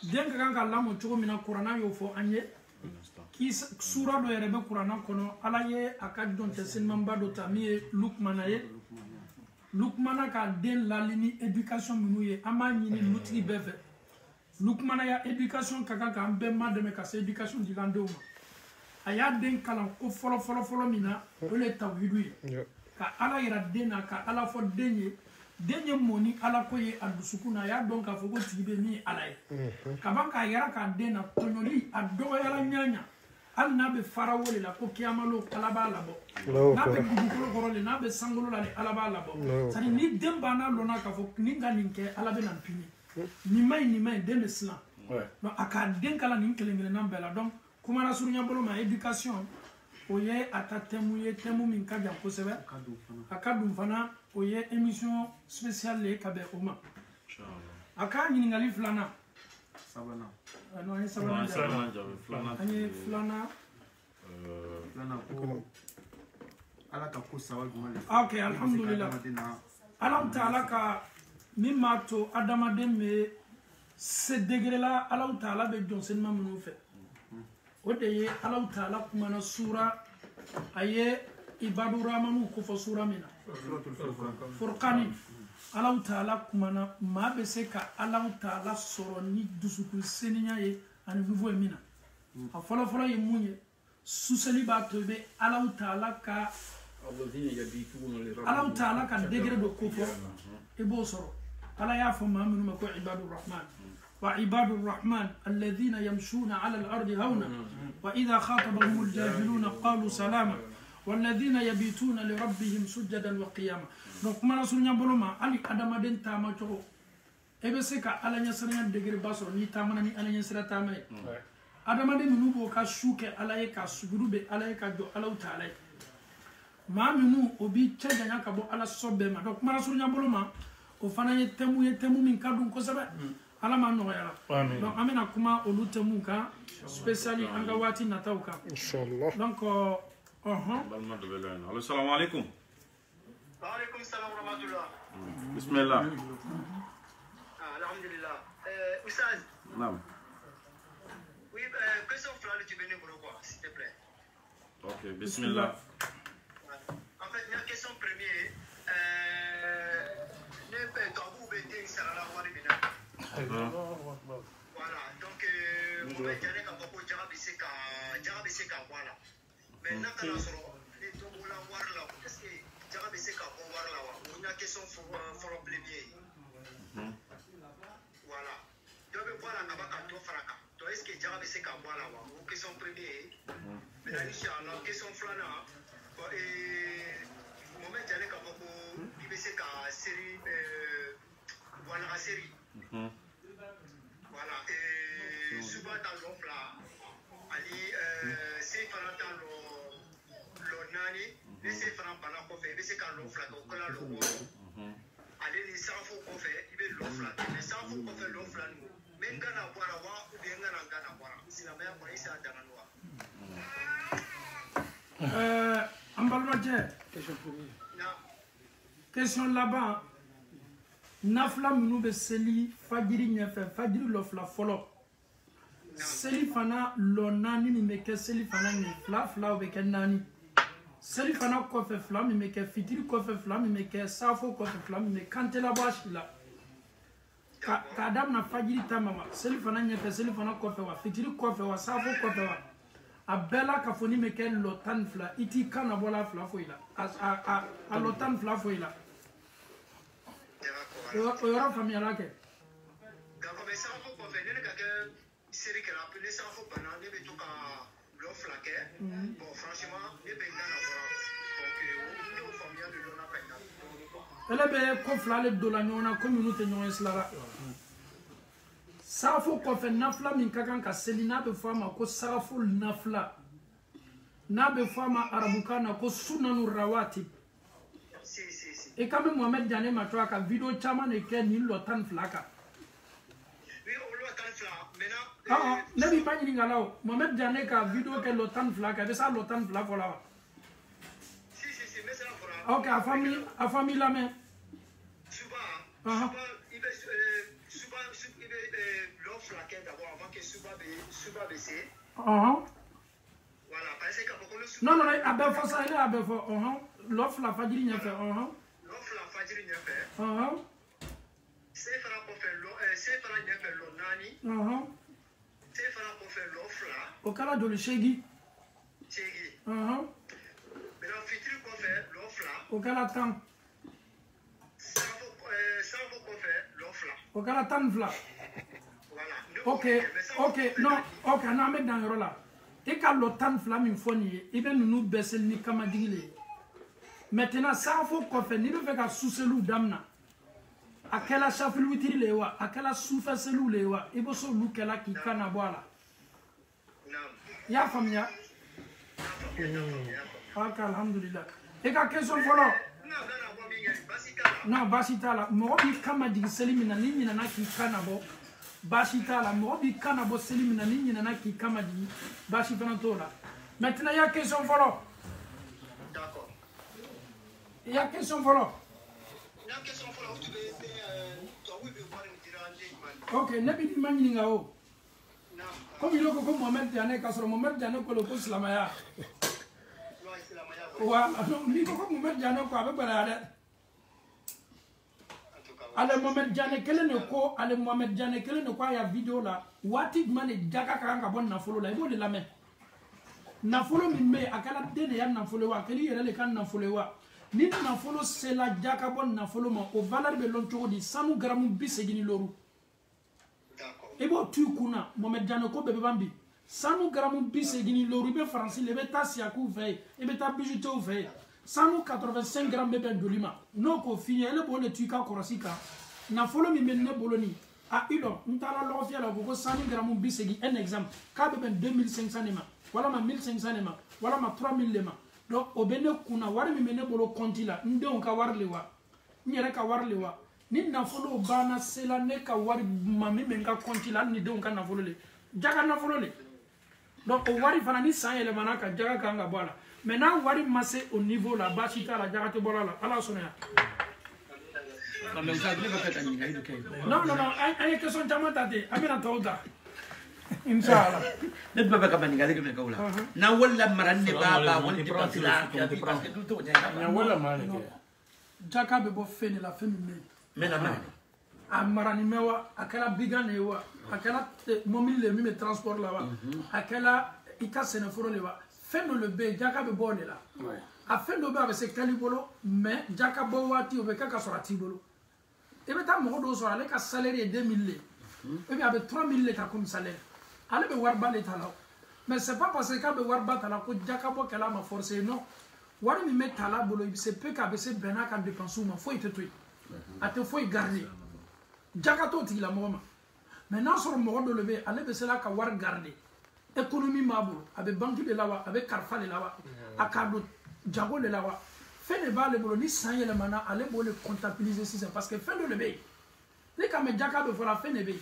Dès que quand la moto mina Corana yo faut anye, qui sura do erebe Corana kono, alaye akad don tesin mamba do tami Lukmanaye. Lukmana ka den la ligne éducation minouye, ama ni l'outil beve. Lukmana ya éducation kaka ka ambe mademe ka se éducation digandoma. Aya den kalan ko folo mina, ole tawhidui. Ka ala ira dena ka ala fo denye moni ala koye adusukuna ya donc ka fogo tibe ni ala ye ka ban ka yara ka dena tonyoli adogo yala nyanya al na be farawole la ko kiyamalo ala ba labo na be dugukolo korole na be sangolo la ala ba labo sari ni demba na lona ka fo ni nganinke ala be nan pini ni mai den islam no aka den kala ni kelengele na bela donc kuma na surunya bolo ma éducation oye ata temu min ka jan kosɛbɛ a ka dun fana o ye émission spéciale le ka bɛn o ma a ka ɲininkali filanan an ye sabanan an ye filanan ala ka ko saba jumɛn de ok alhamdulillah ala taala ka min b'a to adamaden bɛ se degré la ala taala bɛ jɔnsenima minnu fɛ o de ye ala taala kumana sura aye ibadu ramanu ko fo sura mina furqani ala taala kumana ma be se ka ala taala soro ni dusukun seninya ye ani nouveau mina a folo ye munye suseli ba to be ala taala ka ala taala ka degré do ko fo e bo soro ala ya fo ma minu ko ibadu rahman وعباد الرحمن الذين يمشون على الأرض هونا وإذا خاطبهم الجاهلون قالوا سلاما والذين يبيتون لربهم سجدا وقياما donc mana sunya boloma ali adama den tama to ebe se ka ala nya sanya degré baso ni tamana ni ala nya sira tamane adama den nubo ka shuke ala ye ka sujudu be ala ye ka do ala taala ma minu obi chaja nya ka bo ala sobe ma donc mana sunya boloma o fana ye temu min kadun ko sabe ala ma no yala donc amena kuma olu temu ka spécially anga wati natauka inshallah donc balma do belen allo assalamu alaykum wa alaykum assalam wa rahmatullah bismillah alhamdulillah oustaz naam oui question flani tu venez pour quoi s'il te plaît ok bismillah en fait la question première ne peut pas vous aider ça la voir bina voilà donc on va dire que beaucoup jarabe se ka voilà maintenant quand on sort les tombeaux la voir là est-ce que jarabe se ka voir là on a question for premier voilà donc voilà on va quand fraka donc est-ce que jarabe se ka voilà on question premier mais inchallah question flana et moment jale ka beaucoup qui be se ka série voilà la série voilà et souvent dans l'offre là ali c'est pendant dans le nani et c'est pendant qu'on fait c'est quand l'offre là qu'on a le allez les s'enfou qu'on fait il veut l'offre là mais s'enfou qu'on fait l'offre là nous même quand on boit là ou bien quand on boit c'est la meilleure pour ça dans la loi ambalmaje question là-bas nafla minu be seli fajiri nyefe fajiri lofla folo seli fana lo nani mi meke seli fana ni fla be ke nani seli fana ko fe fla mi meke fitiri ko fe fla mi meke safo ko fe fla mi me kantela bashila ka adam na fajiri tamama seli fana nyefe seli fana ko fe wa fitiri ko fe wa safo ko fe wa abela ka foni meke lo tan fla iti kana bola fla foila a lo tan fla foila o yɔrɔ faamuyala kɛ d'accord mais ça faut qu'on fait ne ka kɛ série kɛ la ne ça faut bana ne bɛ to ka lɔ fila kɛ bon franchement ne bɛ n gana bɔra donc ne y'o faamuya de lɔna ka ɲa ele bɛ ko fila le don la ɲɔgɔn na komi olu tɛ ɲɔgɔn silara sarafo kɔfɛ nafila min ka kan ka seli n'a bɛ fɔ a ma ko sarafo nafila n'a bɛ fɔ a ma arabukan na ko sunanu rawatib et quand même Mohamed Diané m'a trouvé une vidéo chaman et que ni lo tan flaka. Oui, on lo tan flaka. Maintenant ne bi pas ni ngalaw. Mohamed Diané ka vidéo que lo tan flaka, et ça lo tan flaka là. Ok, à famille la main. Souvent, il veut l'offre laquelle d'abord avant que Suba baisse. Voilà, parce que quand le Non, à Belfort, ça, il est à Belfort. L'offre la Fadjiri n'y a fait. L'offre la Fadjiri n'y a fait. C'est fera pour faire l'onani. C'est fera pour faire l'offre là. Au cas de le Chegi. Maintenant, Fitri pour faire l'offre là. Au cas de temps. Ça vaut pour faire l'offre là. Au cas de temps, voilà. Ok, non, ok, on a mis dans le rôle là. Et quand le temps flamme une fois, il va nous baisser le kamadile. Maintenant, ça faut qu'on fait, ni le fait qu'à sous-selou d'amna. À quelle a chaflou tirilewa, à quelle a souffle lewa, et vous so look là qui canna boire. Ya famia. Ok, alhamdulillah. Et quand question follow. Non, basitala, mobi kamadi selimina ni na ki kanabo. Basitala, mobi kanabo selimina ni na ki kamadi. Basitana tola. Maintenant, il y a question follow. D'accord. Il y a question follow. Ok, nabi di mangi ngao. Comme il ko Mohamed Diané kasoro Mohamed Diané ko le ko islamaya. Wa, non, ni ko Mohamed Diané ko abe bala. Ale Mohamed Diané kele ne ko ya vidéo la. Wati mane jaka kanga bon na follow la ibo le lame. Na follow mi me akala dene ya na follow wa keli yere le kan na follow wa. Ni na follow c'est la jaka bon na follow ma o valeur be lon choko di 100 gramme bisegini loru. Ebo tu kuna Mohamed Diané ko bebe bambi 100 gramme bisegini loru be français le be ta siakou veille e be ta bijouteau veille 185 grammes bebe dolima no ko fini ele bo le tuika korosika na follow mi menne boloni a ilo ntala lo fia la ko 100 grammes bisegi un exemple ka bebe 2500 nema wala ma 1500 nema wala ma 3000 lema donc obene kuna wari mi menne bolo konti la nde on ka warlewa nyere ka warlewa ni nafolo bana sela ne ka wari mami menga konti la ni don ka nafolo le jaga nafolo le donc o wari fana ni san ele mana ka jaga ka nga bola maintenant wari masse au niveau la basita la jaga te bola la ala sonya non ay question tamata de amina tawda inshallah ne baba ka bani gale ke kaula na wala maranne baba wala di pasila parce que tout na wala mane jaga be bo fene la fene Mena amarani mewa akala bigane wa akala momil le mi transport là wa akala ika seneforo le wa fendo le be jaka be bonne là a fendo be avec ce calibolo mais jaka bo wati obe kaka sorati bolo e be ta mo do so ale ka salaire 2000 le e be avec 3000 le ka comme salaire ale be warba le tala mais c'est pas parce que be warba tala ko jaka bo kala ma forcer non wari mi metala bolo c'est peu ka be se bena ka dépense ma faut ite toi a te foi garder jakato ti la moma maintenant sur mo do lever ale be sela ka war garder économie mabo abe banque de lawa abe carfa de lawa akado jago de lawa fait ne ba le bolo ni san yele mana ale bo le comptabiliser si c'est parce que fin de lever les ka me jaka be fola fait ne be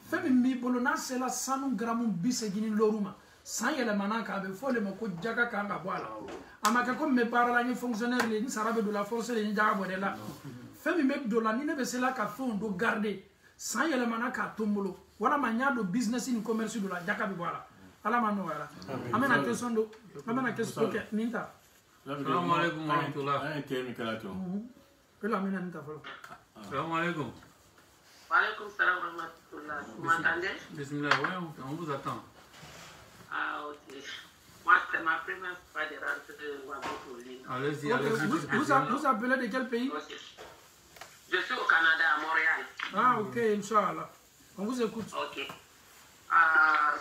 fait mi bolo na sela 100 grammes bisegini loruma san yele mana ka be fole mo ko jaka ka nga boala amaka comme me parla ni fonctionnaire ni sarabe de la force ni jaga bo de la femi me do la ni ne be sela ka fond do garder sans yele mana ka tombolo wala manya do business ni commerce do la jaka be wala ala manu wala amena question do amena question ke ninta assalamu alaykum wa rahmatullah ay temi kala to pela amena ninta falo assalamu alaykum wa alaykum salam wa rahmatullah vous m'entendez bismillah ouais on vous attend ah ok moi c'est ma première fois de rentrer dans votre ligne allez-y vous appelez de quel pays? Je suis au Canada, à Montréal. Ah, ok, Inch'Allah. On vous écoute. Ok.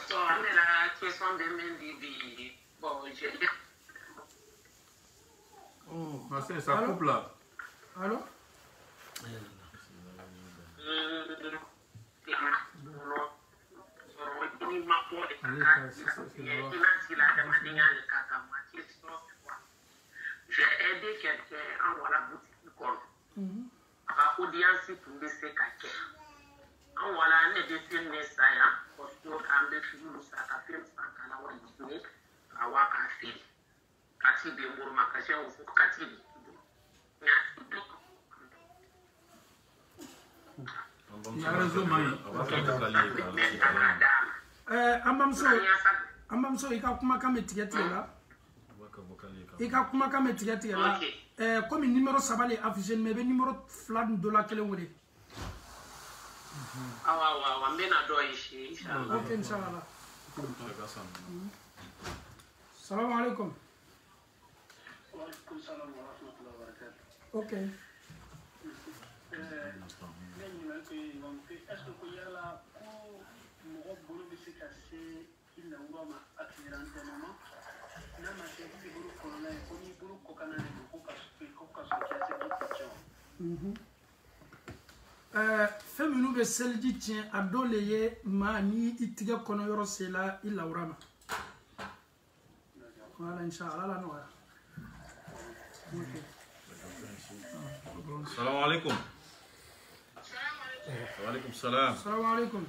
So, on est la question de Mendy. Bon, je... Oh, ça coupe là. Allô? J'ai aidé quelqu'un en voilà boutique. Audience pour laisser quelqu'un. En voilà, on est des films Messiah, parce qu'on a des films ça a fait ça à la Disney, à Wakafi, Kati de Mourma, Kaché, ou Kati. Amamso ika kuma kame tigeti la. Ika kuma kame tigeti la. Comme numéro sabale affiché mais numéro flat de la kele wole. Awa mbena do inshallah. OK inshallah. Salam alaikum. Wa alaikum salam wa rahmatullahi wa barakatuh. OK. Est-ce que y a la mɔgɔ bolo bɛ se ka se i lawura ma accidentellement n'a ma kɛ i bolo kɔnɔna ye ko n'i bolo kɔkanna de don ko ka sɔrɔ k'i se k'i tiɲɛ fɛn minnu bɛ seliji tiɲɛ a dɔw le ye maa ni i tigɛ kɔnɔ yɔrɔ sela i lawura ma voilà inshallah ala nɔgɔya Salam alaikum. Waalaikum salam. Salam alaikum.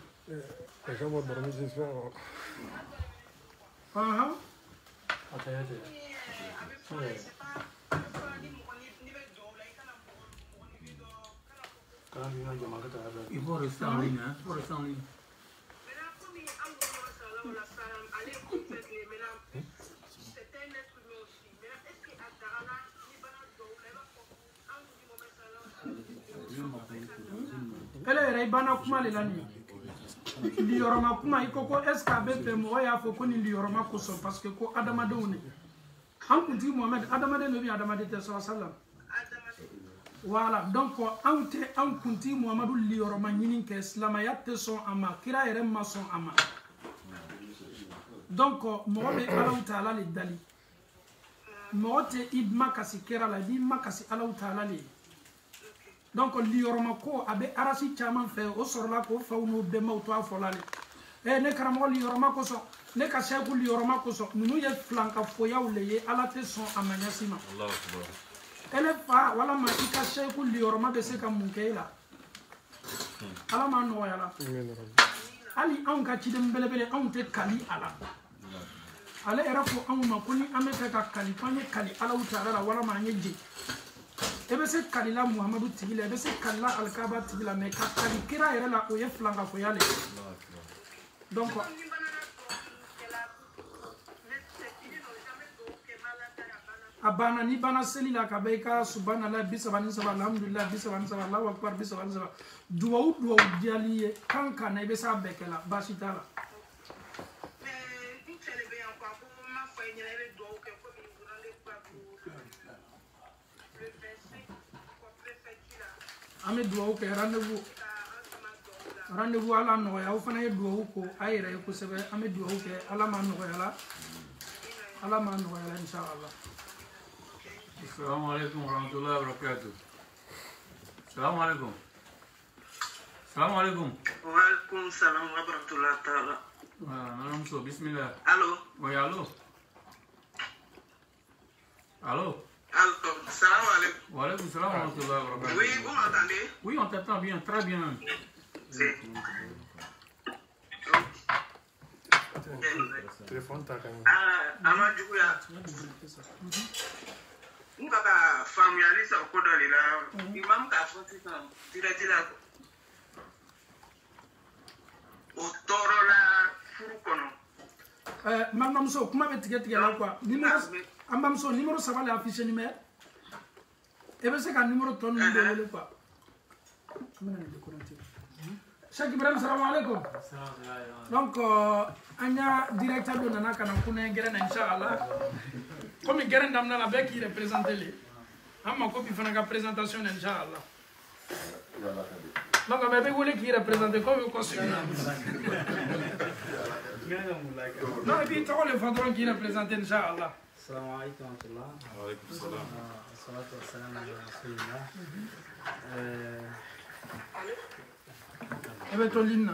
Acabou de dormir isso. Aham. Il faut rester en ligne, hein. Il faut rester en ligne. Ele yɛrɛ i banna kuma le la nin liyɔrɔma kuma i ko est ce que a bɛ fɛ mɔgɔ y'a fɔ ko nin liyɔrɔma kosɔn parce que ko adamadenw de an kuntigi Muhamɛdi adamaden de bi adamaden tɛ sɔrɔ sallam voilà donc anw tɛ an kuntigi Muhamadu liyɔrɔma ɲini kɛ silamɛya tɛ sɔn a ma kira yɛrɛ ma sɔn a ma donc mɔgɔ bɛ Alahu Taala le dali mɔgɔ tɛ i makasi kira la i b'i makasi Alahu Taala le donc liyɔrɔma ko a bɛ arasi caman fɛ o sɔrɔla k'o faw n'o bɛnbaw to a fɔla le ne karamɔgɔ liyɔrɔma kosɔn ne ka sɛku liyɔrɔma kosɔn ninnu ye filankafoyaw le ye ala tɛ sɔn a ma ɲɛsi ma ele fa walama i ka sɛku liyɔrɔma bɛ se ka mun kɛ i la ala m'a nɔgɔya la hali anw ka ciden belebele anw tɛ kali a la ale yɛrɛ ko anw ma ko ni an bɛ fɛ ka kali ko an ye kali Alahu Taala la walama an ye je e bɛ se kalila Muhamadu tigi la e bɛ se kalila alikaba tigi la mais ka kali kira yɛrɛ la o ye filankafoya le donc a banna ni banna seli la ka bɛ i ka subhanallah 33 alhamdulillah 33 Allahu akbar 33 duwawu diyali ye kan kan na i bɛ se a bɛɛ kɛ la baasi t'a la an bɛ duwawu kɛ rendez-vous ala nɔgɔya aw fana ye duwawu ko a yɛrɛ ye kosɛbɛ an bɛ duwawu kɛ ala ma nɔgɔya la inshallah. Assalamu alaikum warahmatullahi wabarakatuh. Assalamu alaikum. Assalamu alaikum. Wa alaikum salam wa rahmatullahi ta'ala. Madame So, bismillah. Allô? Oui, allô? Allô? Salam alaikum. Wa alaikum salam wa rahmatullahi wabarakatuh. Oui, vous m'entendez? Oui, on t'entend bien, très bien. Téléphone ta ama juguya n ka faamuyali sɔrɔ ko dɔ de la imam k'a fɔ sisan direct la o tɔɔrɔ la furu kɔnɔ Mamuso kuma bɛ tigɛ tigɛ la quoi an bamuso numéro 3 le affiché numéro e bɛ se ka numéro tɔ ninnu de wele quoi Cheikh Ibrahim salam alaikum donc an y'a directeur dɔ nana ka na kunɛ gɛrɛ na inshallah comme gɛrɛ daminɛ la bɛɛ k'i représenter le an ma ko bi fana ka présentation na inshallah donc bɛɛ bɛ wele k'i représenter comme costume na non et puis tɔgɔ le fɔ dɔrɔn k'i représenter inshallah. Assalamu alaikum wa rahmatullah. Wa alaikum salam. Salatu wassalam ala rasulillah. E bɛ to ligne na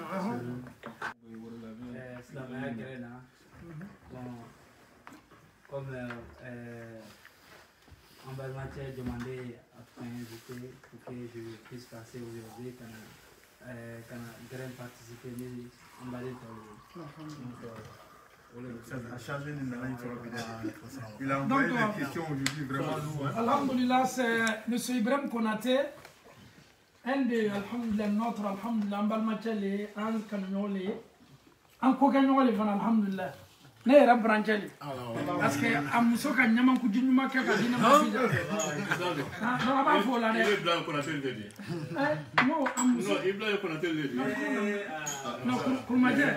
silamɛya gɛrɛ na bon comme en balimacɛ demandé à être invité pour que je puisse passer aujourd'hui kana gɛrɛ participer ni en balin tɔw ye Ça a changé de nana. Il a envoyé des questions aujourd'hui vraiment lourdes. Alhamdulillah, c'est M. Ibrahim Konaté, un des notre Alhamdulillah, Mbalmachele, un Kanonyole, un Koganole, Alhamdulillah. Ne yɛrɛ burancɛ de parce que a muso ka ɲamankuji ɲuman kɛ ka di ne ma bi a b'a fɔ o la dɛ non a muso non kurumajɛ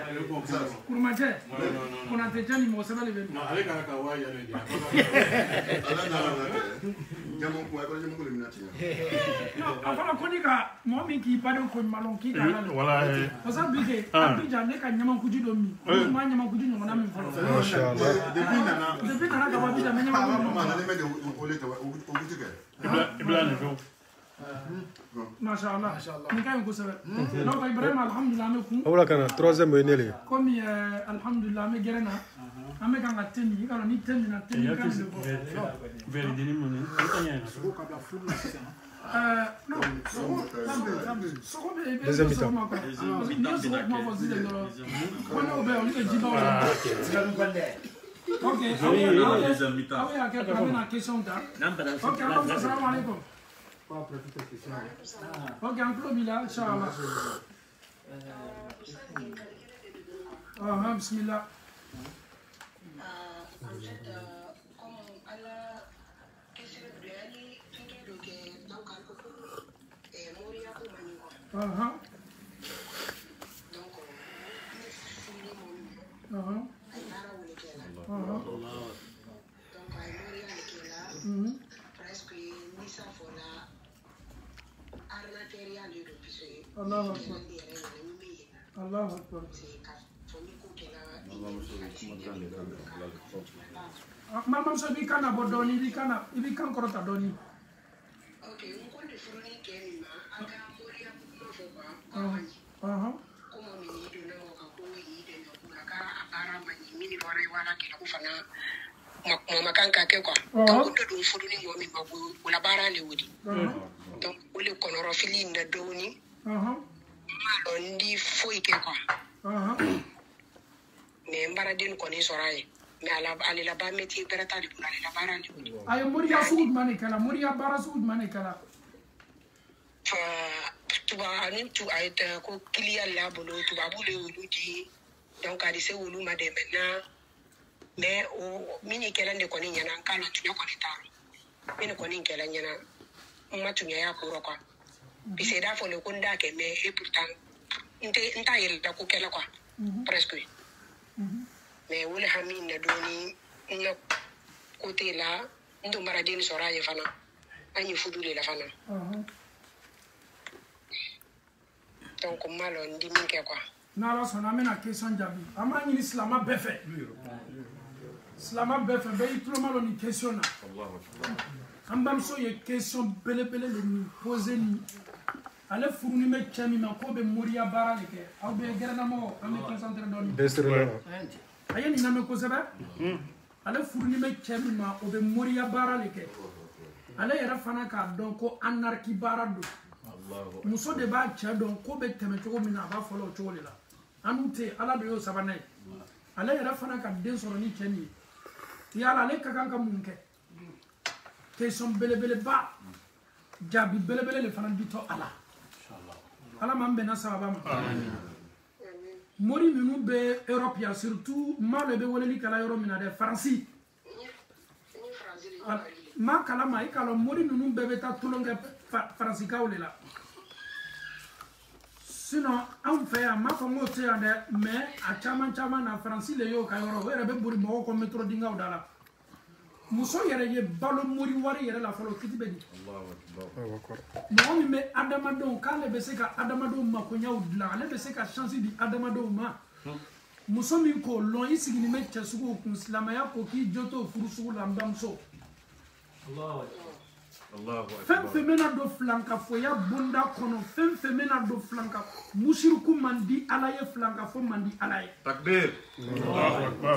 Konatɛ cɛ ni mɔgɔ sɛbɛn de bɛ yen a fɔra ko ni ka mɔgɔ min k'i baden ko ɲuman dɔn k'i ka ala de parce que bi kɛ Abidjan ne ka ɲamankuji dɔ min o ma ɲamankuji ɲɔgɔnna min fɔlɔ depuis nana ka bɔ Abidjan mɛ ɲamankuji Masha Allah. Ni ka ɲi kosɛbɛ donc Ibrahima alhamdulillah an bɛ kun o la kana troisième o ye ne de ye komi alhamdulillah an bɛ gɛrɛ na an bɛ kan ka thé min i ka dɔn ni thé min na thé min kan de bɔ non sogo bɛ yen i bɛ sogo ma quoi parce que n'i ye sogo kuma fɔ sisan dɔrɔn ko n'o bɛ yen olu bɛ jibaw la ok aw y'a kɛ an bɛna question ta ok an b'a fɔ salamu aleykum ok an tulo b'i la inshallah bismillah Allah Akbar. Mama so bi kana bodoni bi kana ibi kan korota doni. Okay, unko de furuni keni ma aka koria ko fo ba. Ko mo mi do na ko ko yi de no ka ara ma ni mini bore wala ke ko fana mama kan ka ke ko. Ka ko do furuni mo mi ma ko la bara le wudi. Donc o le konoro fili na doni. Ndi foyi kɛ quoi mais n baaraden kɔni sɔrɔ a ye mais ale la ba métier bɛrɛ t'ale bolo ale la baara de bolo a ye moriya sugu jumɛn de kɛla moriya baara sugu jumɛn de kɛla ani a ye ko kiliya l'a bolo tubabu le olu di donc a se olu ma de maintenant mais o min kɛla de kɔni ɲɛna n k'a la tuɲɛ kɔni t'a rɔ min kɔni kɛla ɲɛna n ma tuɲɛ y'a kɔrɔ quoi Puis da fo le ko nda ke mais et pourtant nta yel da ko kala quoi presque mais wala hamin na doni na côté là ndo maradini sora ye fana ani fudule la fana donc malo ndi minke quoi na la sona mena question jabi ama ni islama befe islama befe be itlo malo ni question na ambam so ye question bele le ni poser ni ale furuni me chami ma ko be moriya bara le ke aw be gerna mo am concentré don desre ayeni na me ko seba ale furuni me chami ma o be moriya bara le ke ale yara fana ka don ko anarki bara do muso de ba cha don ko be teme to mina ba folo to le la anute ala do yo sabanai ale yara fana ka den soro ni cheni yala ale ka kan ka munke question bele ba jabi bele le fana dito ala ala man bena sababa ma mori minu be Europe ya surtout mal be woleli kala euro mina de France ma kala mai kala mori minu be beta tulonga France ka olela sinon en fait ma ko ngote ande mais a chama na France le yo ka euro wera be buri mo ko metro dinga odala muso yɛrɛ ye balo mori wari yɛrɛ la fɔlɔ kiti bɛ di mɔgɔ min bɛ adamadenw k'ale bɛ se ka adamadenw makoɲɛw dilan ale bɛ se ka chance di adamadenw ma muso min k'o lɔn i sigilen bɛ cɛ sugu kun silamɛya ko k'i jo t'o furu sugu la n bamuso fɛn fɛn bɛna don filankafoya bonda kɔnɔ fɛn fɛn bɛna don filanka musiriku man di ala ye filankafo man di ala ye takbir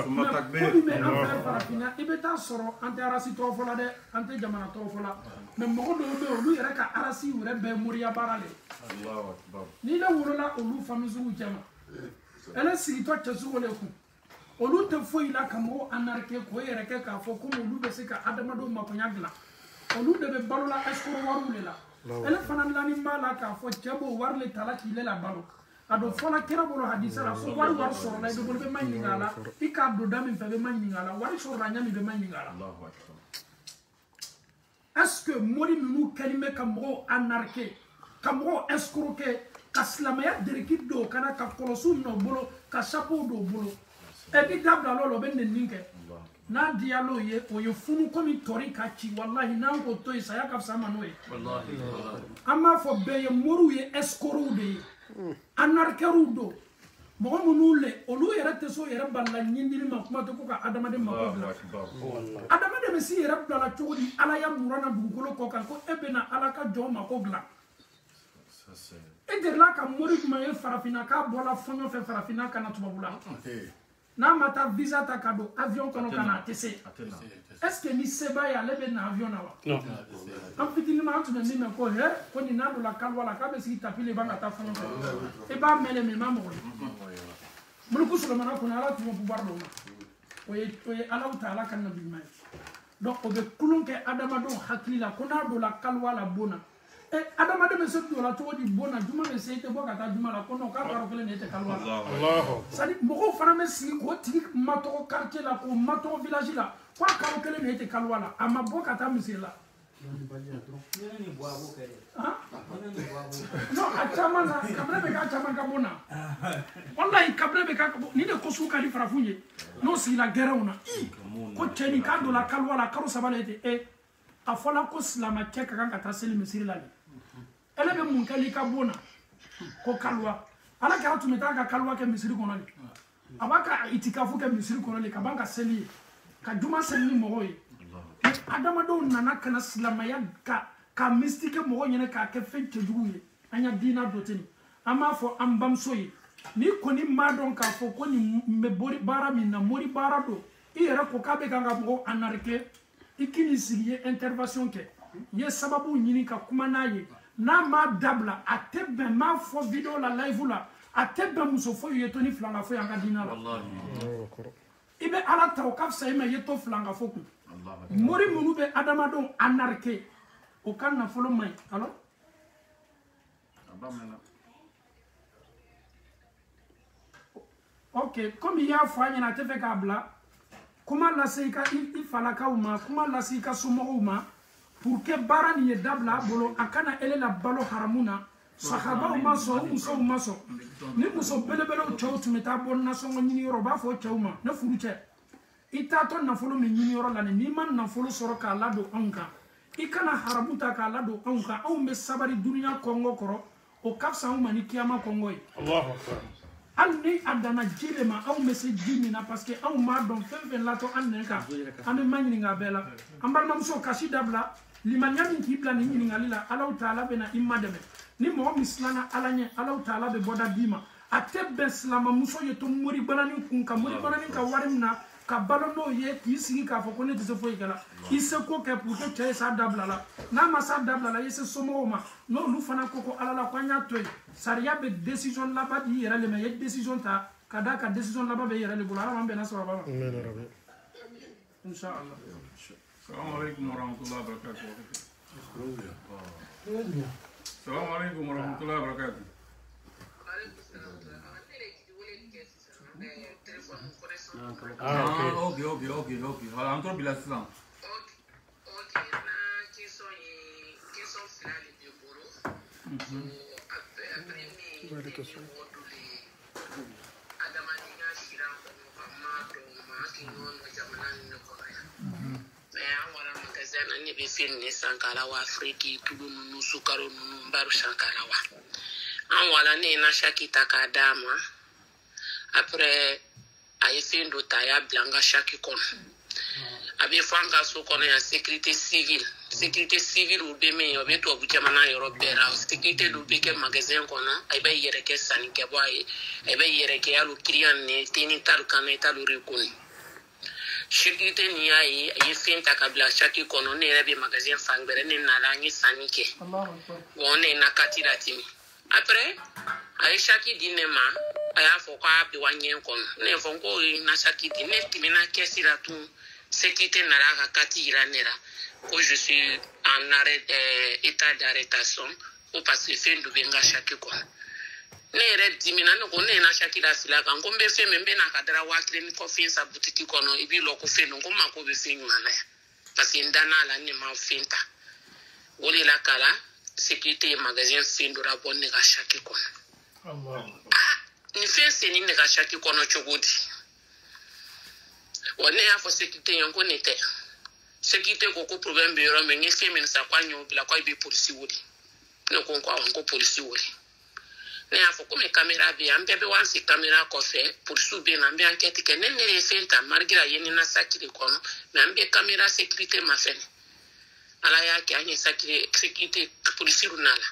suma takbir ko min bɛ an fɛ farafinna i bɛ taa sɔrɔ an tɛ arasi tɔgɔ fɔ la dɛ an tɛ jamana tɔgɔ fɔ la mais mɔgɔ dɔw bɛ yen olu yɛrɛ ka arasi yɛrɛ bɛɛ moriya baara le n'i ne wolola olu fami sugu cɛ ma ele sigitɔ cɛ sugu le kun olu te foyi la ka mɔgɔw anarke ko yɛrɛ kɛ k'a fɔ komi olu bɛ se ka adamadenw makoɲa dilan olu de bɛ balo la escroc wariw de la ele fana lani b'a la k'a fɔ cɛ b'o wari le ta la k'i le la balo a don fɔla kira bolo hadisa la ko wari sɔrɔla i bɛ bolo i bɛ ma ɲininka a la i k'a don da min fɛ i bɛ ma ɲininka a la wari sɔrɔla ɲa min i bɛ ma ɲininka a la est-ce que mori ninnu kɛlen bɛ ka mɔgɔw anarke ka mɔgɔw escroquer ka silamɛya dereki don kana ka kɔlɔsiw minɛ u bolo ka chapeau don u bolo et puis dabila l'o la o bɛ nɛni kɛ n'a diyal'o ye o ye funu komi tori ka ci walahi n'an k'o to yen saya ka fisa ma n'o ye an b'a fɔ bɛɛ ye moriw ye escrocs de ye anarkɛriw don mɔgɔ minnu le olu yɛrɛ tɛ so yɛrɛ balila ɲinini ma kuma tɛ ko ka adamaden mako dilan adamaden bɛ s'i yɛrɛ bilala cogo di ala ya mura na dugukolo kɔ kan ko e bɛna ala ka jɔn mako dilan e delila ka mori jumɛn ye farafinna k'a bɔla fɔɲɔ fɛ farafinna ka na tubabu la n'a ma taa visa ta ka don avion kɔnɔ ka na a tɛ se est-ce que ni seba ye ale bɛ na avion na wa an fitinin ma an tun bɛ min mɛn ko he ko nin n'a donna kaliwa la k'a bɛ sigi tapi la i b'a ka taa fɔɲɔ fɛ i b'a mɛn de mɛ i ma mɔgɔ ye muluku solomana kɔnɔ ala tun bɛ bubar dɔw ma o ye alaw ta ala ka nabi ɲuman ye donc o bɛ kulon kɛ adamadenw hakili la ko n'a donna kaliwa la bon na adamaden bɛ se donna cogo di bon na juma bɛ se i tɛ bɔ ka taa juma la ko non k'a karo kelen de tɛ kaliwa la c'est à dire mɔgɔw fana bɛ sigi k'o tigi matɔgɔ quartier la k'o matɔgɔ village la k'a karo kelen de tɛ kaliwa la a ma bɔ ka taa misiri la non a caman na kabila bɛ k'a caman ka bon na walayi kabila bɛ k'a ka bon ni de ko sugu ka di farafinw ye n'o sigila gɛrɛnw na ko cɛ nin k'a donna kaliwa la kalo saba de tɛ a fɔla ko silamɛcɛ ka kan ka taa seli misiri la de ele bɛ mun kɛli ka bon na ko kaliwa ala kɛra tun bɛ taa ka kaliwa kɛ misiri kɔnɔ de a b'a ka itikafu kɛ misiri kɔnɔ de ka ban ka seli ye ka juma seli ni mɔgɔw ye adamadenw nana ka na silamɛya ka mystique mɔgɔw ɲɛna k'a kɛ fɛn cɛjugu ye an ya diina dɔ tɛ nin an b'a fɔ an bamuso ye ni kɔni m'a dɔn k'a fɔ ko nin bɛ bori baara min na mori baara don i yɛrɛ ko k'a bɛ kan ka mɔgɔw anarke i k'i sigi ye intervention kɛ ye sababu ɲini ka kuma n'a ye n'a m'a dabila a tɛ bɛn m'a fɔ video la live la a tɛ bɛn muso foyi ye to ni filanga foyi an ka diina la i bɛ ala ta o ka fisa i ma i ye to filanga fo kun mori minnu bɛ adamadenw anarke o ka nafolo man ɲi alors ok comme i y'a fɔ a ɲɛna a tɛ fɛ k'a bila kuma lase i falakaw ma kuma lase i ka somɔgɔw ma pour que baara nin ye dabila a bolo a kana ele la balo haramu na sahabaw ma sɔn o musow ma sɔn ni muso belebelew cɛw tun bɛ taa bɔ nasɔngɔ ɲini yɔrɔ u b'a fɔ cɛw ma ne furu cɛ i taatɔ nafolo min ɲini yɔrɔ la n'i ma nafolo sɔrɔ k'a ladon anw kan i kana haramu ta k'a ladon anw kan anw bɛ sabari duniya kɔngɔ kɔrɔ o ka fisa anw ma ni kiyama kɔngɔ ye hali ni a danna ji de ma anw bɛ se ji min na parce que anw m'a dɔn fɛn fɛn latɔ an nɛn kan an bɛ ma ɲininka a bɛɛ la an balimamuso kasi dabila limaniya min k'i bila nin ɲininkali la alaw taala bɛ na i ma dɛmɛ ni mɔgɔ min silanna ala ɲɛ alaw taala bɛ bɔda d'i ma a tɛ bɛn silamɛmuso ye to mori bananin kun ka mori bananin ka wari min na ka balo n'o ye k'i sigi k'a fɔ ko ne tɛ se foyi kɛ la i se ko kɛ pour que cɛ ye s'a dabila la n'a ma s'a dabila la i se somɔgɔw ma n'olu fana ko ko ala la ko an y'a to yen sariya bɛ décision laban di i yɛrɛ le ma i ye décision ta ka d'a kan décision laban bɛ i yɛrɛ le bolo ala m'an bɛnna sababa ma inshallah. Assalamu alaikum warahmatullahi wabarakatuh. Assalamu alaikum warahmatullahi wabarakatuh. Ok. Voilà, entre bila sisan. Ok, na question ye question fila le bɛ bolo. Après min adamadenya sira kɔnɔ ka maa dɔw ma hakilinaw na jamana nin kɔnɔ yan. Mais an wara magasin na ne bɛ fɛn nin san k'a la wa firiki tulu ninnu sukaro ninnu n b'a san k'a la wa. An wala ne ye na saki ta k'a d'a ma. Après a ye fɛn dɔ ta a y'a bila n ka saki kɔnɔ. A bɛ fɔ an ka so kɔnɔ yan sécurité civile o bɛ min o bɛ tubabu jamana yɔrɔ bɛɛ la sécurité dɔ bɛ kɛ magasin kɔnɔ a bɛ yɛrɛ kɛ sannikɛbɔ a ye a bɛ yɛrɛ kɛ hali client ni teni t'ale kan na i t'ale reconu sécurité nin y'a ye a ye fɛn ta ka bila saki kɔnɔ ne yɛrɛ bɛ magasin fan gbɛrɛ ne nana an ye sanni kɛ bon ne ye na kati la timi après a ye saki di ne ma aya fo kwa bi wanyen kon ne fo ko na sakiti ne timina kesira tu sécurité nara kati iranera ko je suis en arrêt état d'arrestation ou parce que fin de benga chaque kon ne re dimina no ko ne na chaque da fila kan ko be fe membe na kadara wa clean ko fin sa boutique kono ibi lo ko fe no ko ma ko be fe ngana parce que ndana la ne ma finta wole la kala sécurité magasin fin de rabon ne ga chaque kon Allah ni fe se ni ne ga chaque kono chogodi on est à fo sécurité yango nete sécurité ko ko problème be yoro me ni fe men sa kwanyo bila kwa bi police wodi ne ko kwa ko police wodi ne afo ko me caméra bi ambe be wansi caméra ko fe police be na ambe enquête ke ne ne fenta margira yeni na sakire kono me ambe caméra sécurité ma fe ala yake anye sécurité police runala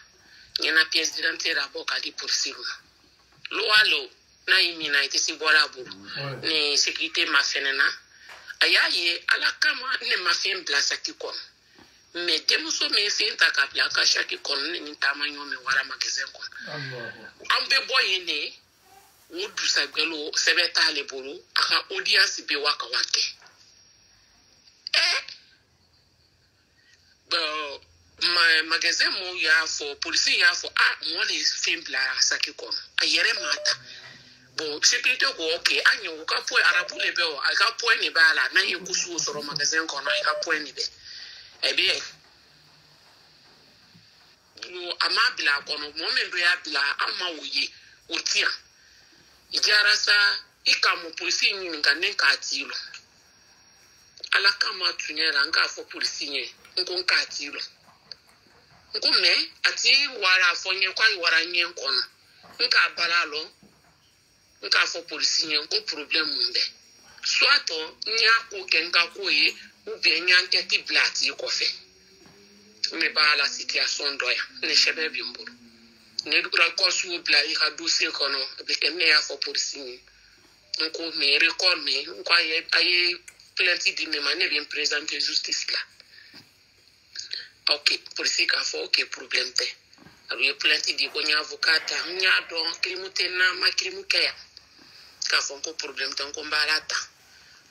nyana pièce d'identité rabo ka di police runa lo alo na imina ite si bora buru ni sécurité ma fenena ayaye ala kama ne ma fen place akikon me demuso me fen takabla ka shaki kon ni tamanyo me wara magasin kon ambe boyene wodu sagelo sebeta le buru aka audience be waka wake ma magasin mo ya fo police ya fo mo le fen place akikon ayere mata bon sécurité ko okay anyo ka po arabu le be o aka po ni bala na ye kusu soro magasin ko na aka po ni be e be amabla ko no mo me do ya bla ama woye otia ijarasa ikamu polisi ni ngane ka tilo ala kama tunyera nga fo polisi nye nko ka tilo nko me ati wara fo nye kwa wara nye nkono nka balalo nka fo polisi nye nko problem mbe swato nya ko kenga ko ye ube nya nketi blati ko fe me bala situation doya ne shebe bimburu ne dukura ko su bla yi ka dossier kono be kenne ya fo polisi nye nko me record me nko aye plainte di me mane bien présenter justice là ok polisi ka fo ok problème te alu plainte di ko nya avocat nya don krimute na ma krimukeya ka fo ko problème tan ko mbalata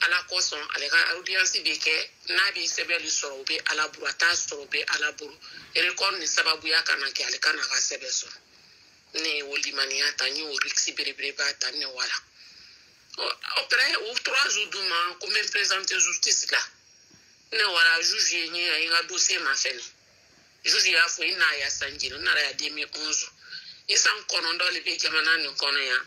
ala koson ale ga audience be ke na bi sebeli soro be ala burata soro be ala buru record ni sababu ya kana ke ale kana ga sebe so ne woli mania tanyi o rixi berebre ba tanyi wala après ou 3 jours duma ko me présenter justice là ne wala juge ni ya dossier ma fene juge ya fo ina ya sanjiro na ya 2011 isan kono ndo le be jamana ni kono ya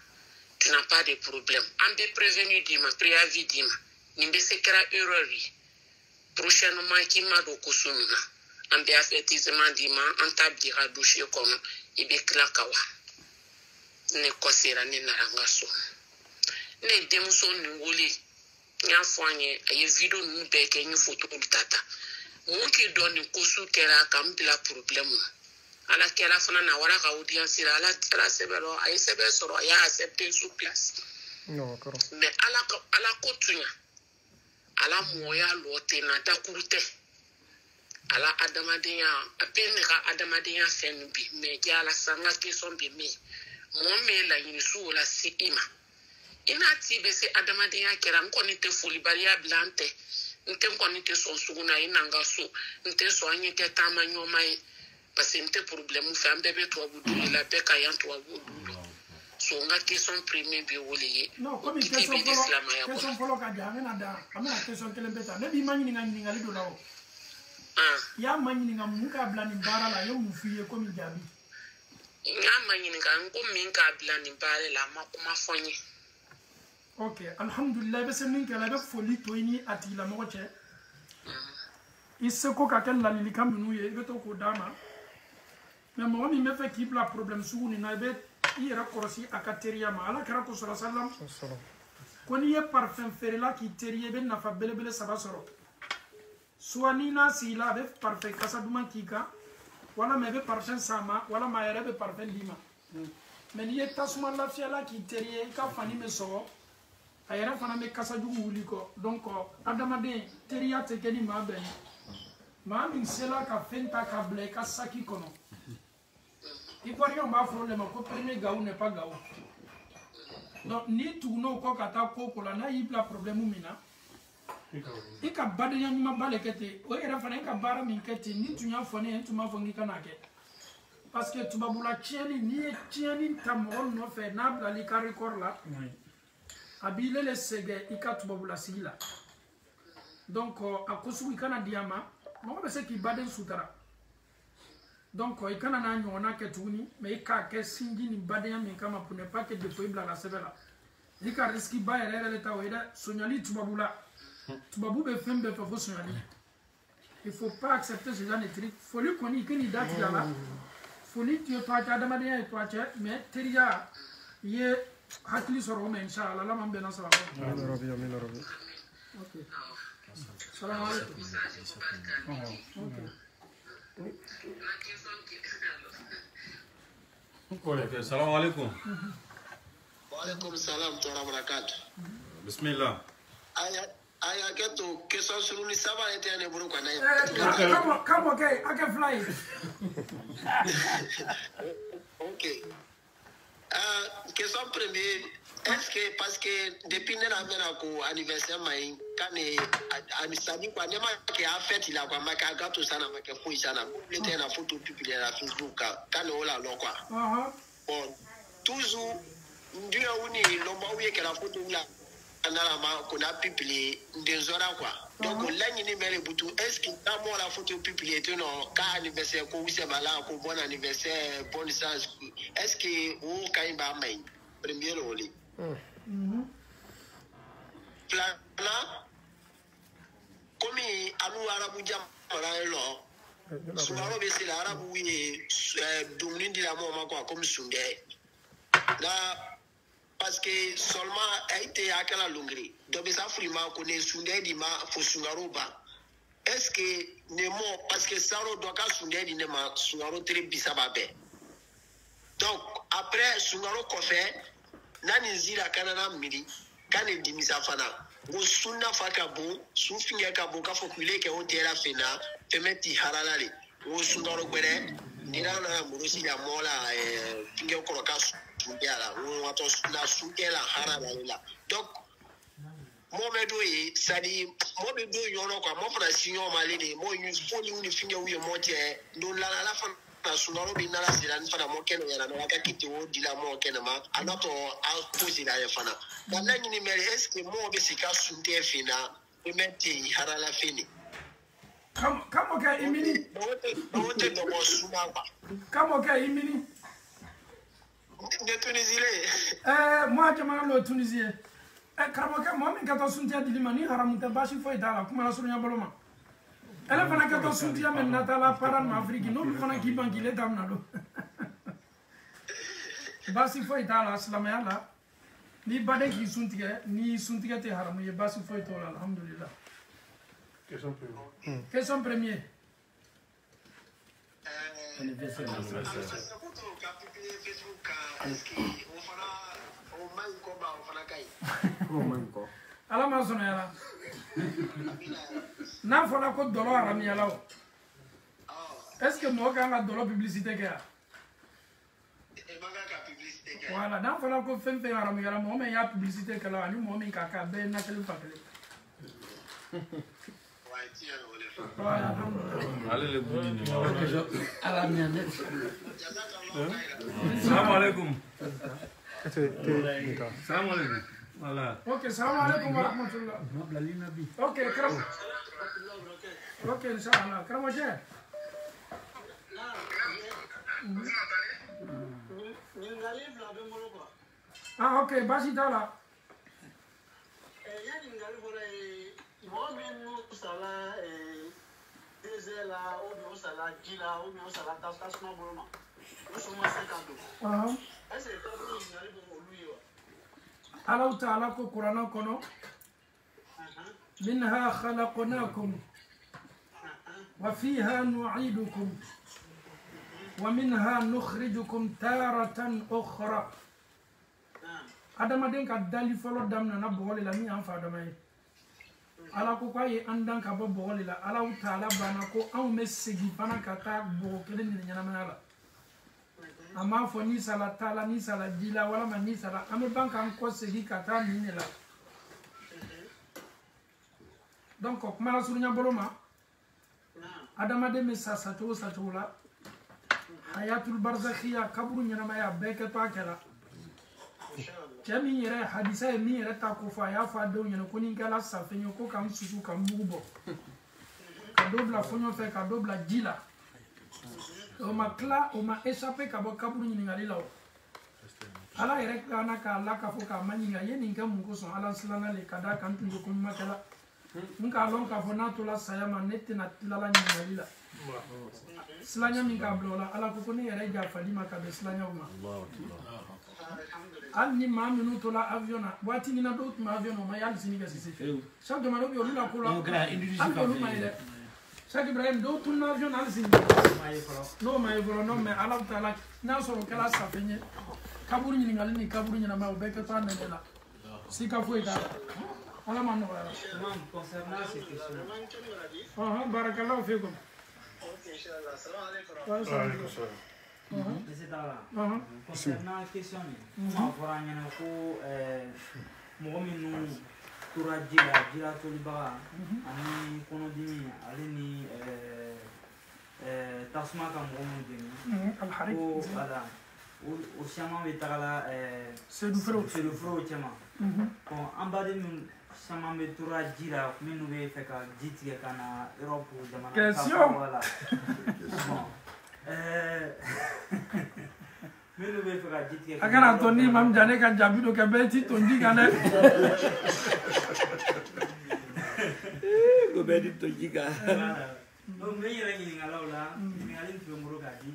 tu n'as pas de problème en des prévenu dima préavis dima nimbe sekera erreur prochainement qui m'a do kusuna en be avertissement dima en tabdira dossier kono ibe klakawa ne kosera ni naranga so ne demuso ni wole nya fanye aye video nu be ke ni photo tata mo ki doni kusu kera kam bila problème ala kera fana na wara ka audience ala sebelo aye sebe soro ya accepter sur place no karo mais ala kotunya ala moya lote na takurute ala adamadinya apene ka adamadinya fenbi me ja ala sanga ke sombe me mo me la yinsu la sikima ina ti be se adamadinya kera nkoni te fuli baria blante nte nkoni te so suguna ina ngaso nte so anye te tamanyo mai parce que nte problème fa mbebe to abudu la beka yan to abudu so nga question premier bi woliye no comme question folo ka ja amena question kele beta ne bi manyi ngani ngali do lawo ya manyi ngam muka blani bara la yo mufiye comme jabi nga manyi ngam ko minka blani bara la makuma fonye ok alhamdulillah be semin kala be foli to ini atila mo che iseko ka kel la lili kam nu ye be to ko dama mais mo mi me fait ki la problème suguni na be ira korosi akateria ma ala kara ko sallallahu koni ye parfum ferela ki terie be na fa belebele saba soro suanina sila be parfum kasa duma kika wala me be parfum sama wala ma yere be parfum lima mais ni ye tasuma la fiala ki terie ka fani me so ayera fana me kasa jugu wuli ko donc adamade teria te keni ma ben ma min sela ka fenta ka ble ka saki kono i ko rien ba problème ko premier gaou n'est pas gaou donc ni tuguno ko kata ko ko la na yibla problème mina i ka badenya ɲuman ba le kɛ ten o yɛrɛ fana i ka baara min kɛ ten ni tun y'a fɔ ne ye n tun b'a fɔ n k'i kana kɛ parce que tubabula tiɲɛni n'i ye tiɲɛni ta mɔgɔ nɔfɛ n'a bilali ka record la a b'i le sɛgɛ i ka tubabula sigi la donc a ko sugu i kana di a ma mɔgɔ bɛ se k'i baden sutara donc i kana n'a ɲɔgɔnna kɛ tuguni mais i k'a kɛ sinji ni badenya min kama pour ne pas que défaut i bila la sɛbɛ la i ka risque ba yɛrɛ yɛrɛ le ta o ye dɛ soɲali tubabula tubabu bɛ fɛn bɛɛ fɛ fo soɲali il faut pas accepter ce genre de truc foli kɔni i ka n'i da tigɛ a la foli tun ye to a cɛ adamadenya ye to a cɛ mais teriya i ye hakili sɔrɔ o ma inshallah ala man bɛnna sara ok salam alaikum ok salam alaikum wa alaikum salam wa barakatuh bismillah aya keto question sur ni saba était ne buru kana kamo ke ake fly ok question premier est-ce que parce que depuis ne la mena ko anniversaire mai kane anisadi kwa ne ma ke a fête la kwa ma ka gato sana ma ke fo sana le te na photo publier na Facebook kane ola lo kwa bon toujours ndio uni lomba uye ke la photo la analama kuna publier ndenzora kwa donc là ni mele butu est-ce que ta mo la photo publier te non ka anniversaire ko wise bala ko bon anniversaire bonne chance est-ce que o kai ba mai premier rôle plana comme alu arabu jamara lo suwaro be c'est l'arabu wi dumni di la mo ma quoi comme sunde là parce que seulement a été à quelle longueur donc ça frima connaît sunde di ma fo sungaroba est-ce que nemo parce que saro doka sunde di nema sungaro très bisaba be donc après sungaro kofé nani zira kanana miri kane dimisa fana go sunna faka bo sufinga ka bo ka fokule ke hotela fena temeti haralale go sungaro gwere ndirana murusi ya mola finga ko ka sundiala go wato na sungela haralale la donc momedo yi sadi momedo yono kwa mo fana sinyo malede mo yu foni uni finga uye motie ndo la fana sunaro bi nala sira ni fana mo keno yana na ka kiti wo dila mo keno ma anato a posi la fana na nani ni mere est-ce que mo be sika sunte fina o meti harala fini kamo ka imini wote do mo suna ba kamo ka imini de Tunisie moi jama lo Tunisie kamo ka mo min ka to sunte dilima ni haramu te bashi fo idala kuma la sunya boloma elle fana ka to suntiya men natala paran ma afriki no fana ki bankile damna do basi fo itala aslamaya la ni bade ki suntiya ni suntiya te haramu ye basi fo itola alhamdulillah question premier ala ma sɔnna yala n'a fɔra ko dɔlɔ haramuyala o est ce que mɔgɔ kan ka dɔlɔ publicité kɛ yan voilà n'a fɔra ko fɛn fɛn haramuyala mɔgɔ min y'a publicité kɛ la ani mɔgɔ min k'a kɛ a bɛɛ ye na kelen fa kelen ale le budi ni salam alaikum salam alaikum voilà ok salam alaikum wa rahmatullah ok kram ok inshallah kram aja ah ok basi tala sala dezela ou bien sala gila ou bien sala tasma boloma o soma 50 est-ce que tu ngari bo lui wa Allah ta'ala ko Qur'ana kono minha khalaqnakum wa fiha nu'idukum wa minha nukhrijukum taratan ukhra adama den ka dali folo damna na bogole la mi an fa adama ye ala ko ko ye andan ka bo bogole la ala ta'ala bana ko an me segi fana ka ta bogo kelen ni nyana la ama fo ni sala tala ni sala dila wala man ni sala ame banka an ko segi kata ni ne la donc kuma la surunya boloma adama de mesa sato la hayatul barzakhiya kabru nyana maya beke to akela Jami yere hadisa mi yere ta ko fa ya fa do nyana ko ni gala sa fenyo ko kam susu kam mugo ka dobla fonyo fe ka dobla jila o ma kla o ma échappé ka bo kaburu ni ngali law ala yere kana ka la ka fo ka manyinga yeni ngam mugo so ala slana le kada kan tu ko makala nka lon ka fo na to la sayama netina tilala ni ngali la slanya mi ka blola ala ko ni yere ja fadima ka be slanya o ma Anni ma minuto la aviona wati ni na do ma aviona ma yal sini gasi se chaque de malobi olula ko la alko ma ile chaque Ibrahim do tun na aviona al sini no ma evolo no me ala taala na so kala sa fenye kaburu ni ngali ni kaburu ni na ma obeke to na la sika fo ida ala ma no wala concernant ces questions barakallahu fikum inchallah assalamu alaykum concernant la question, moi, tora jila tolibaga ani kɔnɔdimi ale ni tasuma ka mɔgɔ minnu dɛmɛ ko ala o caman bɛ taga la sedufeerew cɛman bon an baden minnu caman bɛ tora ji la minnu bɛ fɛ ka ji tigɛ ka na Europe jamana kan la minnu bɛ fɛ ka ji tigɛ a kana to ni mam jane ka jaabi dɔ kɛ bɛɛ ti tonji kan dɛ ko bɛɛ ti tonji kan donc n bɛ n yɛrɛ ɲininkalaw la ɲininkali min tun bɛ n bolo k'a di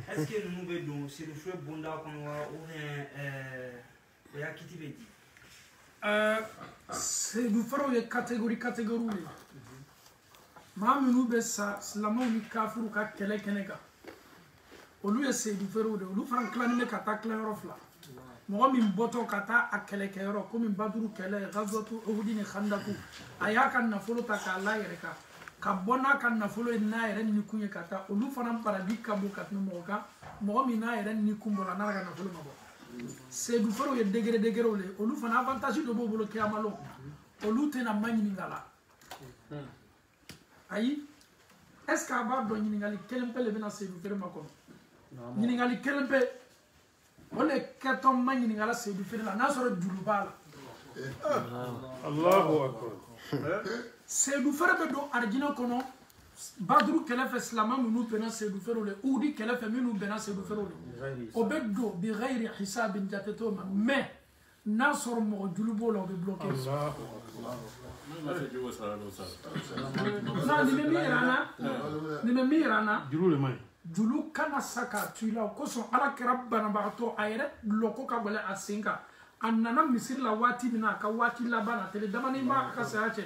est ce que ninnu bɛ don sedufeere bonda kɔnɔ wa ou bien o y'a kiti bɛ di sedufeerew ye catégorie ye maa minnu bɛ sa silamɛw ni kafiru ka kɛlɛ kɛnɛ kan olu ye sedufeerew de olu fana tilanin bɛ ka taa tilayɔrɔ fila mɔgɔ min bɔtɔ ka taa a kɛlɛkɛyɔrɔ komi baduru kɛlɛ gazwatu uhudi ni khandaku a y'a ka nafolo ta k'a la yɛrɛ kan ka bɔ n'a ka nafolo ye n'a yɛrɛ ni kun ye ka taa olu fana baradi ka bon ka tɛmɛ mɔgɔ kan mɔgɔ min n'a yɛrɛ ni kun bɔra n'a ka nafolo ma bɔ sedufeerew ye degerew de olu fana avantage dɔ b'u bolo kiyama lon olu tɛna ma ɲininka la ayi est ce que a b'a dɔn ɲininkali kelen pe de bɛna sedufeere ma kɔnɔ ɲininkali kelen pe o le kɛtɔ ma ɲininkala sedufeere la n'a sɔrɔ juru b'a la Allahu akbar sedufeere bɛ don arijinɛ kɔnɔ baduru kɛlɛ fɛ silamɛ minnu bɛnna sedufeerew de uhudi kɛlɛ fɛ minnu bɛnna sedufeerew de o bɛ don bi ghayri hisabin jate t'o ma mais n'a sɔrɔ mɔgɔ julu b'o la o bɛ bloqué non nin bɛ min yira an na juru de man ɲi julu kana sa k'a to i la o kosɔn ala kɛra banabagatɔ a yɛrɛ lɔko ka gɛlɛn a sen kan a nana misiri la waati min na a ka waati laban na tele damani b'a ka saya cɛ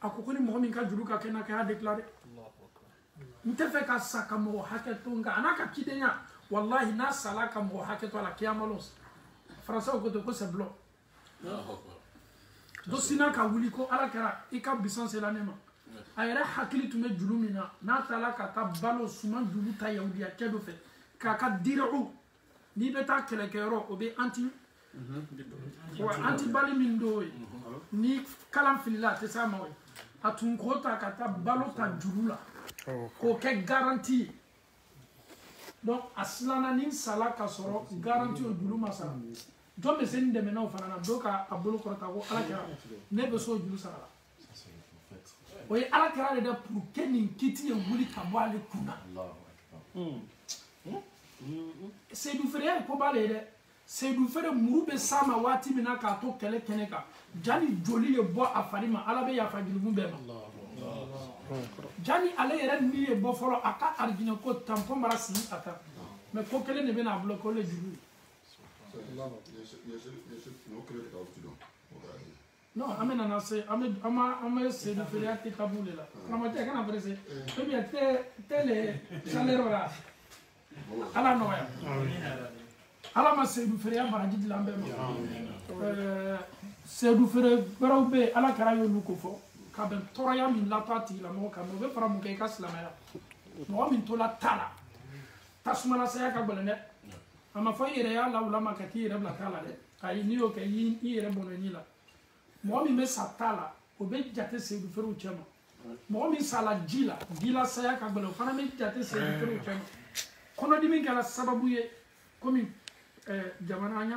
a ko ni mɔgɔ min ka juru ka kɛ n na kɛ y'a déclaré n tɛ fɛ ka sa ka mɔgɔ hakɛ to nka a n'a ka cidenya walahi n'a sala ka mɔgɔ hakɛ to a la kiyama lon faransɛw ko ten ko c'est blanc do sina ka wuli ko ala kɛra i ka bisan sela ne ma a yɛrɛ hakili tun bɛ juru min na n'a taara ka taa balo suman juru ta yahudiya kɛ dɔ fɛ k'a ka diriw n'i bɛ taa kɛlɛkɛyɔrɔ o bɛ anti bali min do ye ni kalan filila a tɛ s'a ma a tun k'o ta ka taa balo ta juru la k'o kɛ garanti ye donc a silanna ni sala ka sɔrɔ garanti o juru ma sara jɔn bɛ se ni dɛmɛnaw fana na dɔ k'a bolo kɔrɔta ko ala kɛra ne bɛ so juru sara la o ye ala kɛra de dɛ pour que nin kiti ye wuli ka bɔ ale kun na sedufeereya ye ko b'ale ye dɛ sedufeere muru bɛ s'a ma waati min na k'a to kɛlɛ kɛnɛ kan jani joli ye bɔ a fari ma ala bɛ yafa jurumu bɛɛ ma jani ale yɛrɛ ni ye bɔ fɔlɔ a ka arijinɛ ko tampon bara sigi a ta mais ko kelen de bɛ n'a bolo ko le juru ye non an bɛ nana se an bɛ sedufeereya tɛ tabu de la karamɔgɔcɛ kana presse ou bien tɛ le salaire la ala nɔgɔya ala ma sedufeereya baraji dilan an bɛɛ ma sedufeere wɛrɛw bɛ yen ala kɛra y'olu ko fɔ ka bɛn tɔɔrɔya min latɔ a tigilamɔgɔ kan mɛ o bɛ fara mun kɛ i ka silamɛya mɔgɔ min tola ta la tasuma lasaya ka gɛlɛn dɛ ama fo yere ya la ulama ka ki yere bla kala de ay ni o ke yi yere bono ni la mo mi me satala o be jate se du feru chama mo mi sala jila saya ka gbelo fana me jate se du feru chama kono dimi kala sababu ye komi jamana anya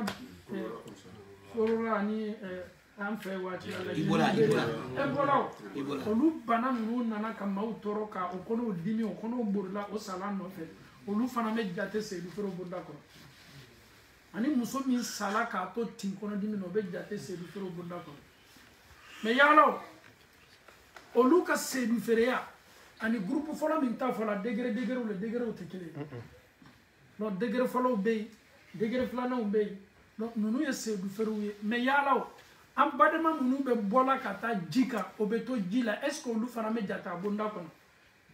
ni an fe waati ala ebola olu bana minnu nana ka maaw tɔɔrɔ ka o kɔnɔ dimi o kɔnɔ borila o sala nɔfɛ olu fana bɛ jate seyidu fero bonda kɔnɔ ani muso min sala k'a to tin kɔnɔ dimi na o bɛ jate seyidu fero bonda kɔnɔ mɛ yala olu ka seyidu feereya ani groupe fɔlɔ min ta fɔla degré le degré tɛ kelen donc degré fɔlɔw bɛ yen degré filananw bɛ yen donc ninnu ye seyidu feerew ye mɛ yala an badama minnu bɛ bɔla ka taa ji kan o bɛ to ji la est ce que olu fana bɛ jate a bonda kɔnɔ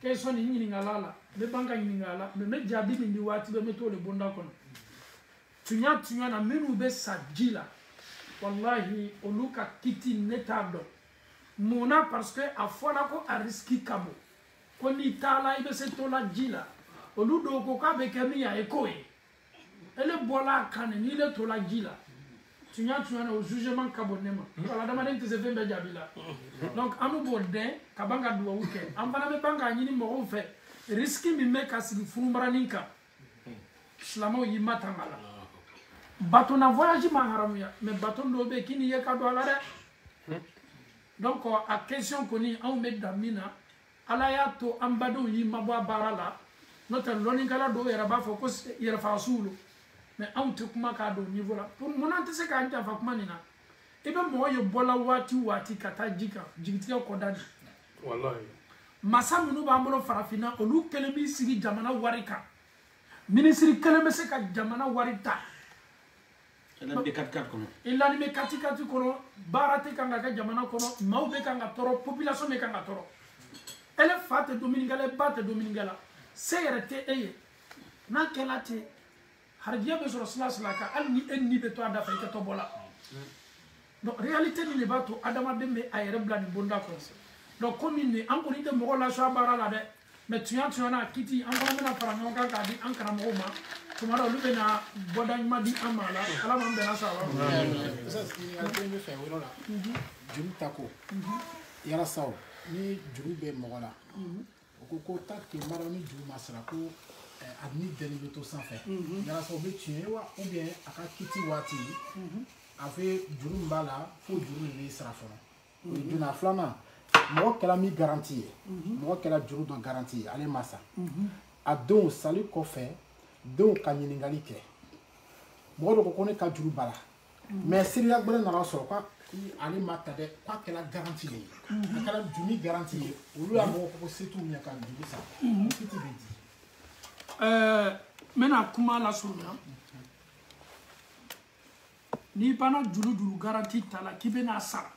question nin ɲininkala la ne ban ka ɲininkala la mɛ ne jaabi min di waati bɛɛ n bɛ t'o de bonda kɔnɔ tunya na minnu bɛ sa ji la wallahi olu ka kiti ne t'a dɔn munna parce que a fɔla ko a risque ka bon ko n'i taala i bɛ se to la ji la olu dɔw ko k'a bɛ kɛ min ye a ye k'o ye ele bɔla a kan de n'i le to la ji la tunya na o jugement ka bon ne ma wala adamaden tɛ se fɛn bɛɛ jaabi la donc an b'o dɛn ka ban ka duwawu kɛ an fana bɛ ban k'a ɲini mɔgɔw fɛ risque min bɛ ka sigi furumaranin kan silamɛw y'i matanga la bateau na voyage ma haramuya mais bateau dɔw bɛ yen k'i ni ye ka don a la dɛ donc a question kɔni anw bɛ dan min na ala y'a to an badenw y'i mabɔ a baara la n'o tɛ lɔnnikɛla dɔw yɛrɛ b'a fɔ ko yɛrɛfagasuw don mais anw tɛ kuma k'a don niveau la pour mun an tɛ se k'an janfa kuma nin na i bɛ mɔgɔ ye bɔla waati o waati ka taa ji kan jigitigɛ kɔda di wallahi masa minnu b'an bolo farafinna olu kelen b'i sigi jamana wari kan minisiri kelen bɛ se ka jamana wari ta i lani bɛ kati kɔnɔ baara tɛ kan ka kɛ jamana kɔnɔ maaw bɛ kan ka tɔɔrɔ population bɛ kan ka tɔɔrɔ ele fa tɛ dominikɛla e ba tɛ dominikɛla se yɛrɛ tɛ e ye n'a kɛla ten haridiya bɛ sɔrɔ sila kan hali ni e ni bɛ to a da fɛ i tɛ tɔ bɔ la donc réalité nin de b'a to adamaden bɛ a yɛrɛ bila nin bonda kɔnɔ donc komi nin an kɔni tɛ mɔgɔ lasu a baara la dɛ mais tunya na kiti an fana bɛna fara ɲɔgɔn kan k'a di an karamɔgɔw ma tuma dɔ olu bɛna bɔda ɲuman di an ma la ala m'an bɛnna sa wa. kelen bɛ fɛ o yɔrɔ la juru ta ko yalasa o ni juru bɛ mɔgɔ la o ko ta kɛ mara ni juru ma sara ko a ni deni bɛ to sanfɛ yalasa o bɛ tiɲɛ wa ou bien a ka kiti waati a fɛ juru min b'a la fo juru de bɛ sara fɔlɔ o ye donna filanan mɔgɔ kɛra min garanti ye mɔgɔ kɛra juru dɔ garanti ye ale ma sa a denw sali kɔfɛ denw ka ɲininkali kɛ mɔgɔ dɔ ko ne ka juru b'a la mais siriya gbɛrɛ nana sɔrɔ ko ale ma ta dɛ k'a kɛra garanti de ye a kɛra juru garanti ye olu y'a mɔgɔ ko se t'u ɲɛ ka juru sara kiti bɛ di. n bɛna kuma lasurunya n'i banna juru garanti ta la k'i bɛna sara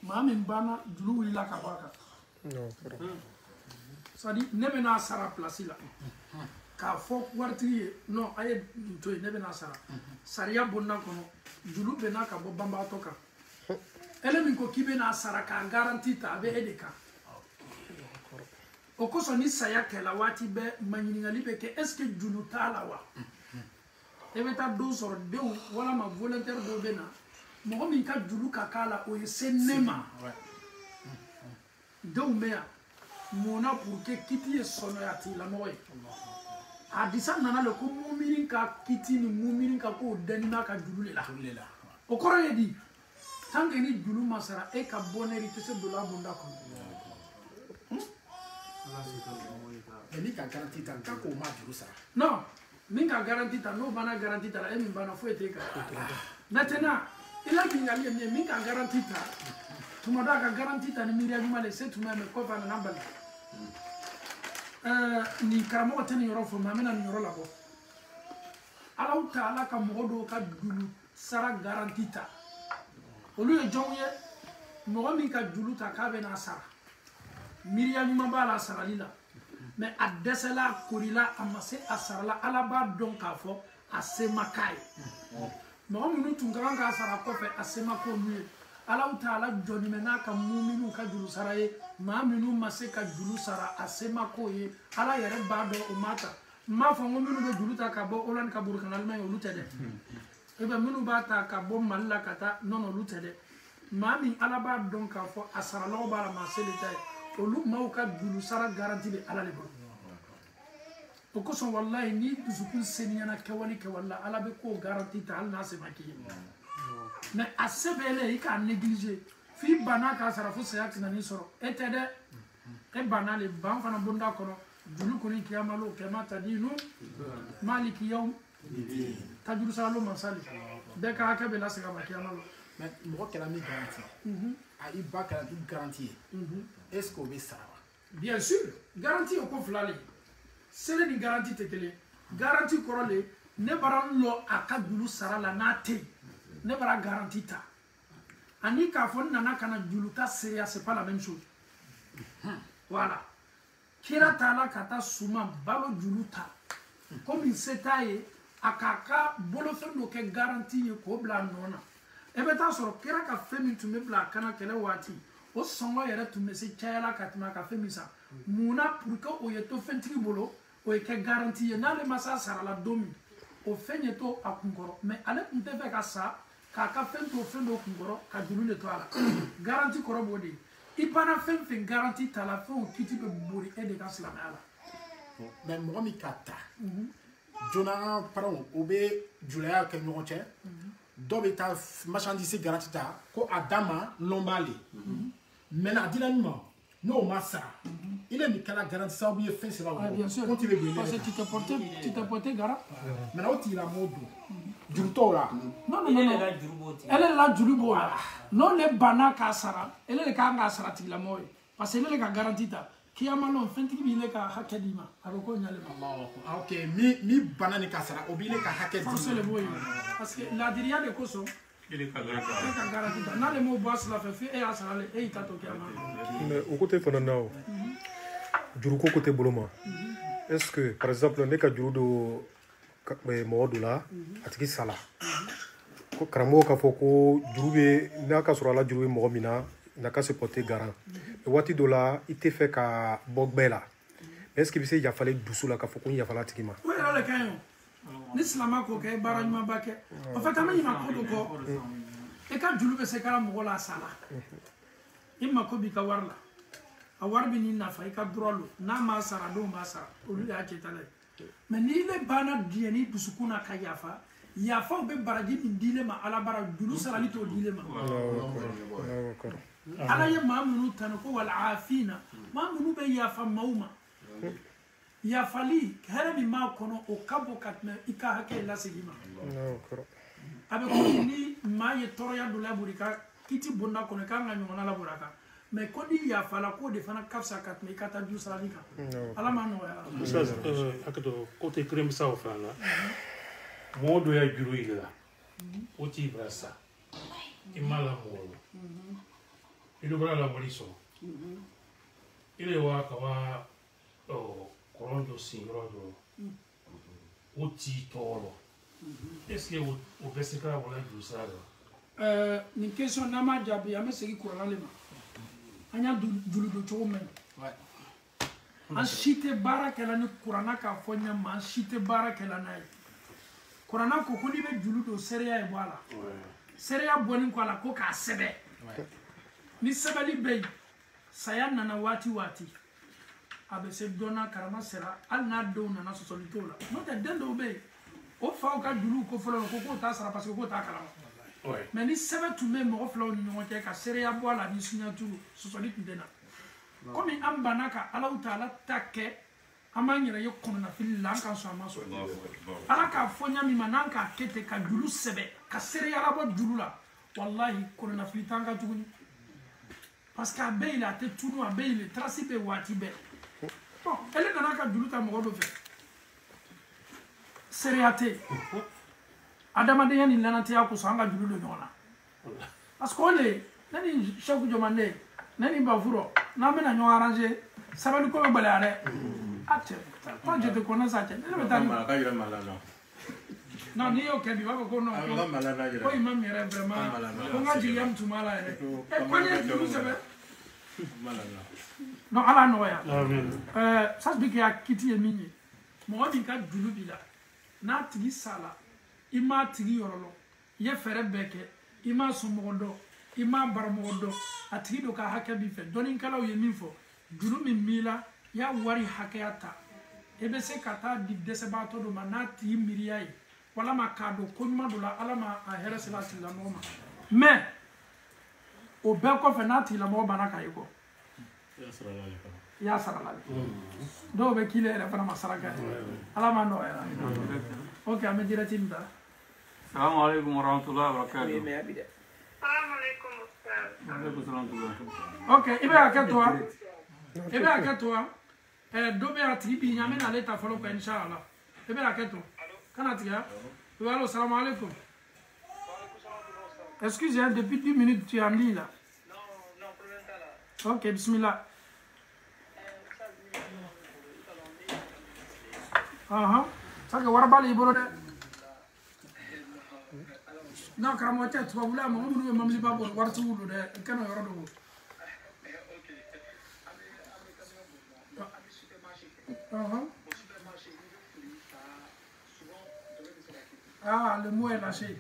maa min banna juru wulila ka bɔ a kan c'est à dire ne bɛna sara place la k'a fɔ waritigi ye non a ye nin to yen ne bɛna sara sariya bonda kɔnɔ juru bɛna ka bɔ banbagatɔ kan ele min ko k'i bɛna sara k'a garanti ta a bɛ e de kan o kosɔn ni saya kɛla waati bɛɛ maɲininkali bɛ kɛ est ce que juru t'a la wa e bɛ taa dɔw sɔrɔ denw walama volontaire dɔw bɛ na mɔgɔ min ka juru ka k'a la o ye se ne ma denw bɛ yan munna pour que kiti ye sɔnɔya tigilamɔgɔ ye hadisa nana le ko mumini ka kiti ni mumini ka k'o dɛni n'a ka juru de la o kɔrɔ ye di tant que ni juru ma sara e ka bonheur i tɛ se don a bonda kɔnɔ. ni ka garanti ta k'a k'o ma juru sara. non min ka garanti ta n'o banna garanti ta la e min banna foyi t'e kan maintenant i la ɲininkali ye min ye min ka garanti ta tuma dɔ a ka garanti ta ni miiriya ɲuman de se tuma ye mais kɔfɛ a nana bali nin karamɔgɔ tɛ nin yɔrɔ fɔ mais an bɛna nin yɔrɔ labɔ alaw ta ala ka mɔgɔ dɔw ka juru sara garanti ta olu ye jɔnw ye mɔgɔ min ka juru ta k'a bɛna sara miiriya ɲuman b'a la sarali la mais a dɛsɛla a korila a ma se a sarala ala b'a dɔn k'a fɔ a se ma k'a ye mɔgɔ minnu tun ka kan k'a sara kɔfɛ a se ma k'olu ye alaw ta ala jɔnni bɛ n'a ka muminu ka juru sara ye maa minnu ma se ka juru sara a se ma k'o ye ala yɛrɛ b'a dɔn o ma ta ma fo ngom minu be juluta ka bo olan ka burkana alma yo lutede e be minu ba ta ka bo malla kata nono lutede mami alaba don ka fo asara lo bara ma selita olu mauka julu sara garanti be ala le bo o ko son wallahi ni dusukun seniana kawali ke walla ala be ko garanti ta al nase maki mais asebele ika négliger fi bana ka sara fo sayak na ni soro etede e bana le ban fana bunda kono julu ko ni kiyamalo kema tadinu maliki yawm tajuru salo masali de ka ka be la sega kiyamalo mais mo ko la mi garanti a iba ka du garantie est-ce qu'on veut ça bien sûr garantie ko flale sele ni garantie tekele garantie korole ne baran lo aka julu sara la nate ne bara garantie ta ani ka fon nana kana julu ta seria c'est pas la même chose voilà kira tala kata suma balo julu ta comme il s'etaye akaka bolo fendo ke garantie ko bla nona e beta soro kira ka femi tu me bla kana kele wati o songo yere tu me se chayala katima ka femi sa muna pour que o yeto fentri bolo o ke garantie na le masa sara la domi o fenyeto akunkoro mais ale nte fe ka sa ka fendo kunkoro ka julu le to ala garantie koro bodi ipana fen garantie ta la fon kiti be bori e de ka slama ala mais mo mi kata jona pardon obe julaya ke nyonche do be ta marchandise garantie ta ko adama lombali mais na dinanima no massa il est mikala garantie ça bien fait c'est là bien sûr quand tu veux parce que tu t'es porté garant mais là tu la mode juruto la non elle est là jurubo non le bana ka sara elle est ka nga sara ti la moy parce que elle est ka garantie ta kiyama non fenti bi le ka hakedima aroko nyale ma ok mi bana ni ka sara obile ka hakedima c'est le boy parce que la diria de koso il est ka garantie ta na le mo boss la fait et asara le e itato kiyama mais au côté fanana juruko côté boloma est-ce que par exemple ne ka jurudo modu la atiki sala ko karamo ka foko jurube na ka sura la jurube mo mina na ka se porter garant e wati do la ite fait ka bogbela est-ce que bise ya fallait dusula ka foko ya fala tikima oui là le kayo l'islama ko ke barajuma bake en fait amani ma ko do ko e ka jurube se kala mo la sala imma ko bi ka warla a warbi ni na fa ka drolo na ma sara do ma sara o lu ya chetale mais ni le bana dieni dusukuna ka yafa yafa be baraji ni dile ma ala bara julu sarali to dile ma ala ya mamunu tan ko wal afina mamunu be yafa mauma yafali harami ma kono o kabo katme ika hake la sigima abe ko ni ma ye toroya do la burika kiti bonna kono ka nga nyona la buraka mais quand il y a fallu qu'on défende kafsa kat mais kata du salika ala mano ya ça akato côté crème ça au fala modo ya juru ila oti brasa imala molo ile bra la moliso ile wa kawa o korondo singrodo oti tolo est-ce que o beseka wala juru sala ni question na ma jabi ame segi kurala lema anya julu do chogo men an shite barakela ni kurana ka fonya ma shite barakela nay kurana ko ko ni be julu do seria e bala seria boni ko ala ko ka sebe ni sebali be saya nana wati abe se dona karama sera al na do nana so solitola no te dendo be o fa ka julu ko folo ko ta sara parce que ko ta kala mais ni sebe tu me mo flo ni nyote ka seria boala ni signature so so dit ndena comme ambanaka ala utala takke amanyira yo kono na fil lan kan so amaso ala ka fonya mi mananka kete ka julu sebe ka seria rabo julu la wallahi kono na fil tanga tuguni parce que abe il a te tunu abe il tracé be wati be bon elle nana ka julu ta mo do fe seriate adama de yani lanati yako so anga julu do nyona parce que ole nani chaque jomande nani bavuro na mena nyo arranger sabali ko balare acte quand je te connais ça tu ne me tani non ni yo kebi wako ko no ko imam yere vraiment ko ngaji yam tumala ere e ko ni julu sebe non ala no ya ça se dit qu'il y a kiti et mini mɔgɔ min ka julu b'i la n'a tigi sala i m'a tigi yɔrɔ lɔ i ye fɛɛrɛ bɛɛ kɛ i m'a somɔgɔ dɔn i m'a baramɔgɔ dɔn a tigi dɔ ka hakɛ b'i fɛ dɔnnikɛlaw ye min fɔ juru min b'i la i y'a wari hakɛya ta i bɛ se ka taa di dɛsɛbaatɔ dɔ ma n'a tigi miiriya ye walama k'a dɔn ko ɲuman dɔ la ala ma a hɛrɛ sera a tigilamɔgɔ ma mais o bɛɛ kɔfɛ n'a tigilamɔgɔ banna k'a ye kɔ i y'a sara la dɔw bɛ k'i la yɛrɛ fana ma saraka ye ala ma nɔgɔya ok an bɛ direct min ta salamu alaikum warahmatullahi wabarakatuh ok i bɛ hakɛ to wa i bɛ hakɛ to wa dɔ bɛ a tigi bi ɲa an bɛ n'ale ta fɔlɔ kɔ inshallah i bɛ hakɛ to kana tigɛ allo salamu alaikum excusez depuis 10 minutes tu es en ligne là ok bismillah sake wara b'ale i bolo dɛ non karamɔgɔ tɛ tubabula mɔgɔ minnu bɛ mɔbiliba bolo waritigiw don dɛ i kana yɔrɔ dɔ ah le mot est lâché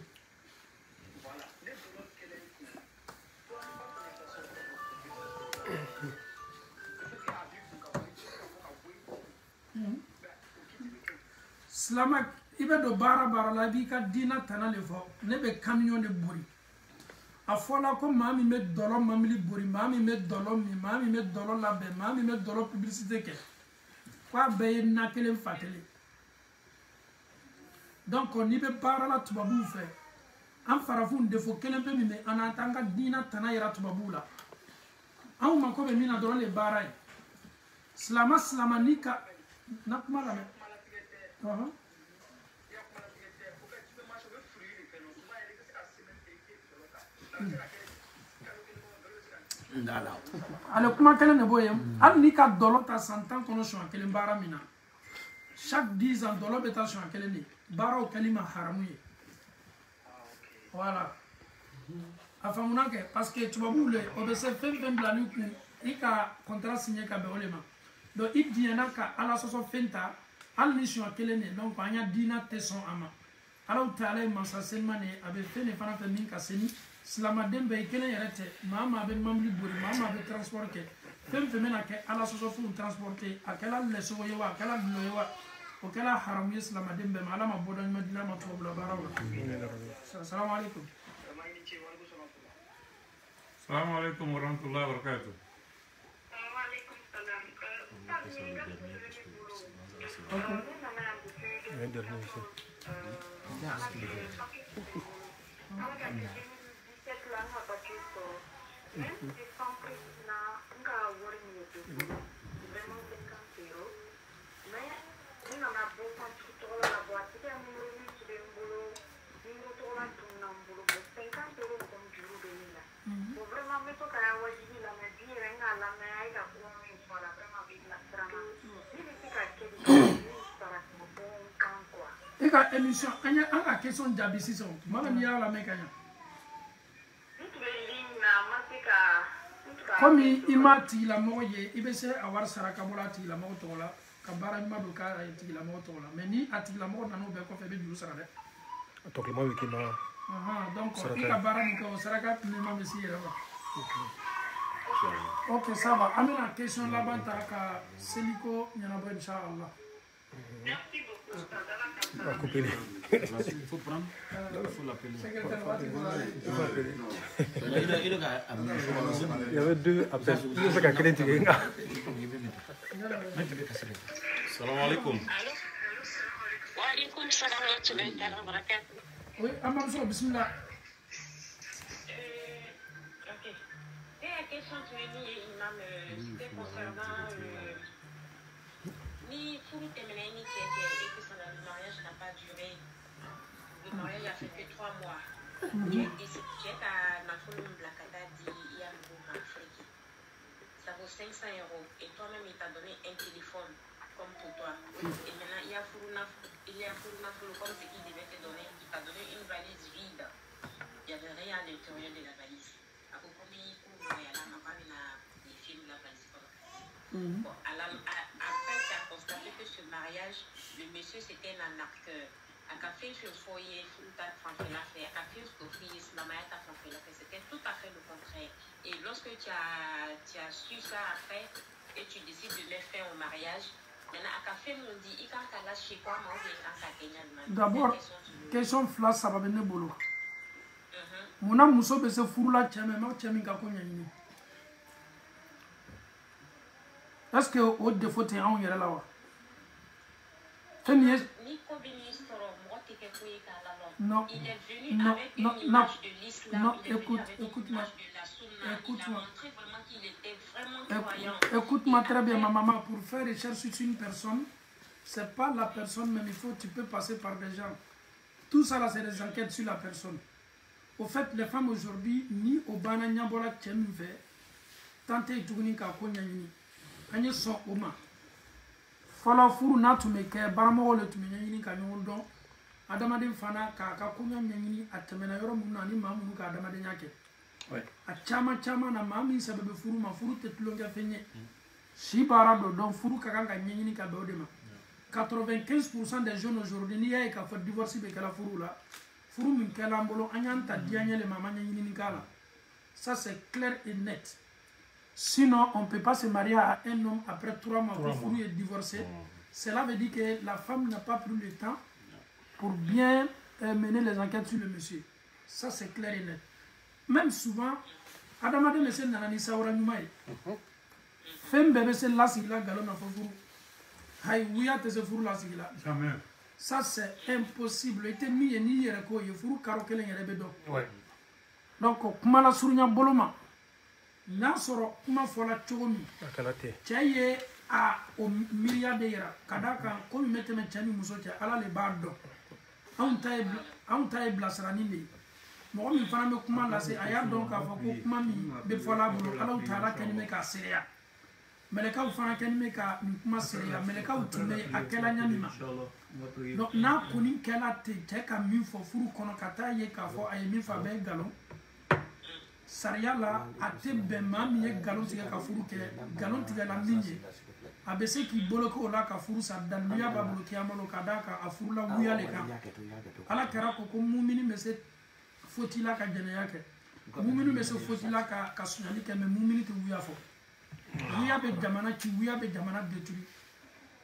Silamak i bɛ don baara la i b'i ka diina tana le fɔ ne bɛ camion de bori a fɔla ko maa min bɛ dɔlɔ mobili bori maa min bɛ dɔlɔ min maa min bɛ dɔlɔ labɛn maa min bɛ dɔlɔ publicité kɛ k'a bɛɛ ye na kelen fa kelen donc n'i bɛ baara la tubabuw fɛ an farafinw defo kelen bɛ min bɛ an na an ka diina tana yira tubabuw la anw mako bɛ min na dɔrɔn de baara ye silama n'i ka na kuma lamɛn ale kuma kelen de b'o ye hali n'i ka dɔlɔ ta san 10 kɔnɔ siɲɛ kelen baara min na chaque 10 ans dɔlɔ bɛ taa siɲɛ kelen de baaraw kɛli ma haramu ye voilà a faamuna kɛ parce que tubabuw le o bɛ se fɛn fɛn bila n'i kun i ka contrat signé ka bɛn o de ma donc i diɲɛna ka ala sɔsɔ fɛn ta hali ni siɲɛ kelen de donc an ya diina tɛ sɔn a ma alaw tɛ ala ye masa seliman de ye a bɛ fɛn de fana fɛ min ka seni silamaden bɛɛ i kelen yɛrɛ tɛ maa maa bɛ mobili bori maa maa bɛ transport kɛ fɛn fɛn bɛna kɛ ala sɔsɔ fɛnw transporter a kɛla lɛsogo ye wa a kɛla dulɔ ye wa o kɛla haramu ye silamaden bɛɛ ma ala ma bɔda ɲuman di a ma tubabula baaraw la salamu alaikum salamu alaikum warahmatullahi wabarakatuh i ka émission an ka question jaabi sisan tuma min n'i y'a lamɛn ka ɲa komi i ma tigilamɔgɔ ye i bɛ se a wari sara ka bɔ a tigilamɔgɔ tɔgɔ la ka baara ɲuman don k'a ye tigilamɔgɔ tɔgɔ la mais ni a tigilamɔgɔ nana o bɛɛ kɔfɛ i bɛ juru sara dɛ a tɔgɔma bɛ k'i ma donc i ka baara min kɛ o saraka tɛmɛma bɛ s'i yɛrɛ ma ok ça va an bɛna question laban ta ka seliko ɲɛnabɔ inchallah On va couper les... Il faut prendre. Il faut l'appeler. Il y avait deux appels. Il y a quelqu'un qui est là. Salam alaikum. Wa alaikum salam wa rahmatullahi wa barakatuh. Oui, Amam bismillah. Ok. Et la question que tu m'as dit, Imam, c'était concernant ni furu tɛmɛna ni cɛ cɛ et que son mariage n'a pas duré. Le mariage a fait que 3 mois. Cɛ ka nafolo min bila ka taa di i ya mɔgɔw ma Afrique. Ça vaut 500 € et toi-même il t'a donné un téléphone comme pour toi. Et maintenant il y a furu nafolo comme ce qu'il devait te donner. Il t'a donné une valise vide. Il n'y avait rien à l'intérieur de la valise. Après il y a des films la valise. Bon, après tu as constaté que ce mariage le monsieur c'était un arnaqueur. À café, je foyer, c'était tout à fait le contraire. Et lorsque tu as su ça après et tu décides de mettre fin au mariage, d'abord, question flash ça va venir bolo. Mon âme muso be se furula cheme ma cheme ka ko nyani. Est-ce que au défaut t'es en yere la wa? Femi non, il est venu avec une image de l'islam, écoute-moi très bien, ma maman, pour faire recherche sur une personne, c'est pas la personne, mais tu peux passer par des gens. Tout ça là, c'est des enquêtes sur la personne. Au fait, les femmes aujourd'hui, ni au banania bola tchemve, tante tuguni ka ko nyani, anye so oma. Fala furu na tumeke, baramo le tumeni ka nyondo. Adamaden fana ka kunya nyanyini atemena yoro munna ni mamu ka adamaden yake a chama na mami sababu furu ma furu te tulonga fenye si barado don furu ka kanga nyanyini ka beodema 95% des jeunes aujourd'hui ni ya ka fa divorce be kala furu la furu min kala mbolo anyanta dianya le mama nyanyini kala ça c'est clair et net. Sinon on peut pas se marier à un homme après 3 mois pour furu et divorcer. Cela veut dire que la femme n'a pas pris le temps pour bien mener les enquêtes sur le monsieur. Ça, c'est clair et net. Même souvent, Adamade monsieur Nanani Saura Numaï. Femme bébé, c'est la sigla galon à Fofuru. Haï, oui, à tes fourres la sigla. Ça, c'est impossible. Et t'es mis et ni yereko, il faut caroquer les rebedo. Donc, comment la souria boloma? Nasoro, comment faut la chomi? Tchaye a au milliard d'euros. Kadaka, comme mettez mes tchani mousotia, ala les bardo. On taille blasrani ni mo mi fana me kuma la se aya donc a fa ko kuma mi be fola bolo ala utara kan me ka seria meleka fana kan me ka kuma seria meleka utume akela nyami ma donc na kuni kela te ka mi fo furu kono kata ye ka fo ay mi fa be galon saria la ate be ma mi ye galon tiga ka furu ke galon tiga la minye abese ki boloko la ka furu sa daluya ba bloki amalo kadaka afuru la wuya le ka ala kara ko ko mumini mese fotila ka jene yake mumini mese fotila ka sunali ke me mumini to wuya fo wuya be jamana ki wuya be jamana deturi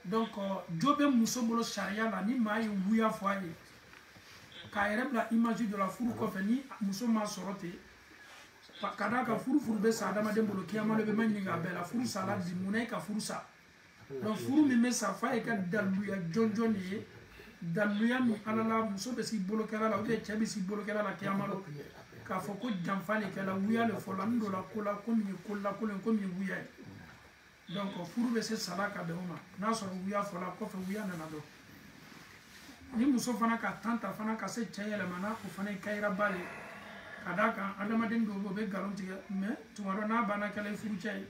donc jobe muso bolo sharia la ni mai wuya fo aye ka erebla image de la furu ko feni muso ma sorote kadaka furu be sa dama de bolo ki amalo be manyinga be la furu sala di munay ka furu sa. Donc furu mi me sa fa e ka daluya jonjoni daluya mi alala muso be si bolo kala la o be chebi si bolo kala la kiamalo ka fo ko jamfale kala wuya le fo la ndo la kola ko mi wuya donc furu be se sala ka be uma na so wuya fo la ko fe wuya na do ni muso fana ka tanta fana ka se chayele mana ko fana kaira bale kadaka adama den do be galon tiga mais tumaro na bana kala furu chay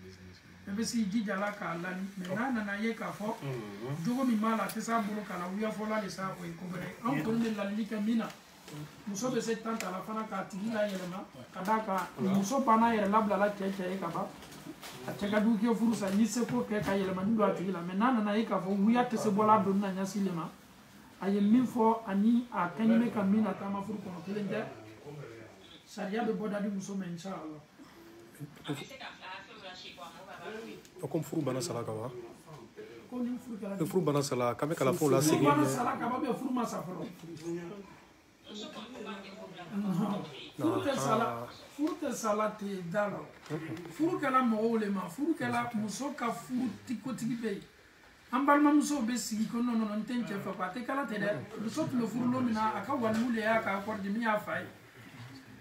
ebe si jijala ka lani mais na ye ka fo jogo mi mala te sa bolo kala wuya fo la le sa ko ko bere an ko ne la lika mina muso be se tanta la fana ka tigila yelema kadaka muso bana yere labla la cheche ka ba ateka du ke furu sa ni se ko ke ka yelema ndo atigila mais na ye ka fo wuya te se bola do na nya silema aye min fo ani a kanime ka mina ta ma furu ko kelende sharia be boda di muso men inshallah comme furu bana sala ka wa ko furu bana sala ka me kala fo la sigi bana sala ka ba be furu ma safaro furu te sala te dalo furu kala mo le ma furu kala muso ka furu tikotigi be ambalma muso be sigi ko non tenche fa pa te kala te de muso le furu lo mina aka wanu le ya ka akorde mi ya fai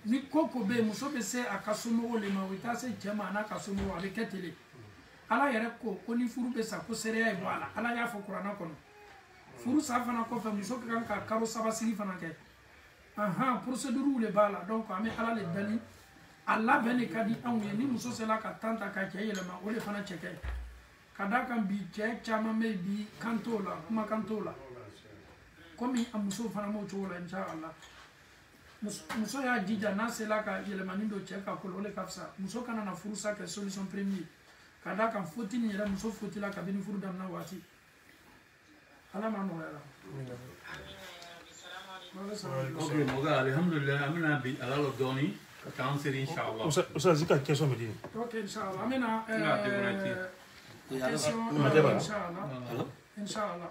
ni koko be muso be se akasumo le ma wita se chema na kasumo avec ketele ala yere ko ni furu be sa ko sereya e wala ala ya fo qur'ana kono furu sa fana ko fa muso kan ka karo saba sigi fana ke procédure le bala donc ame ala le dali alla bene kadi anwe ni muso se la ka tanta ka ke yele ma o le fana cheke kada kan bi che chama me bi kantola kuma kantola komi amuso fana mo chola inshallah muso ya jija na se la ka yele manindo cheka ko le kafsa muso kana na furusa ke solution premier kada kan foti ni yele muso foti la ka bini furu damna wati ala ma no yala ok moga alhamdulillah amina bi alalo doni ka kan seri inshallah usa zika question me dini ok inshallah amina question inshallah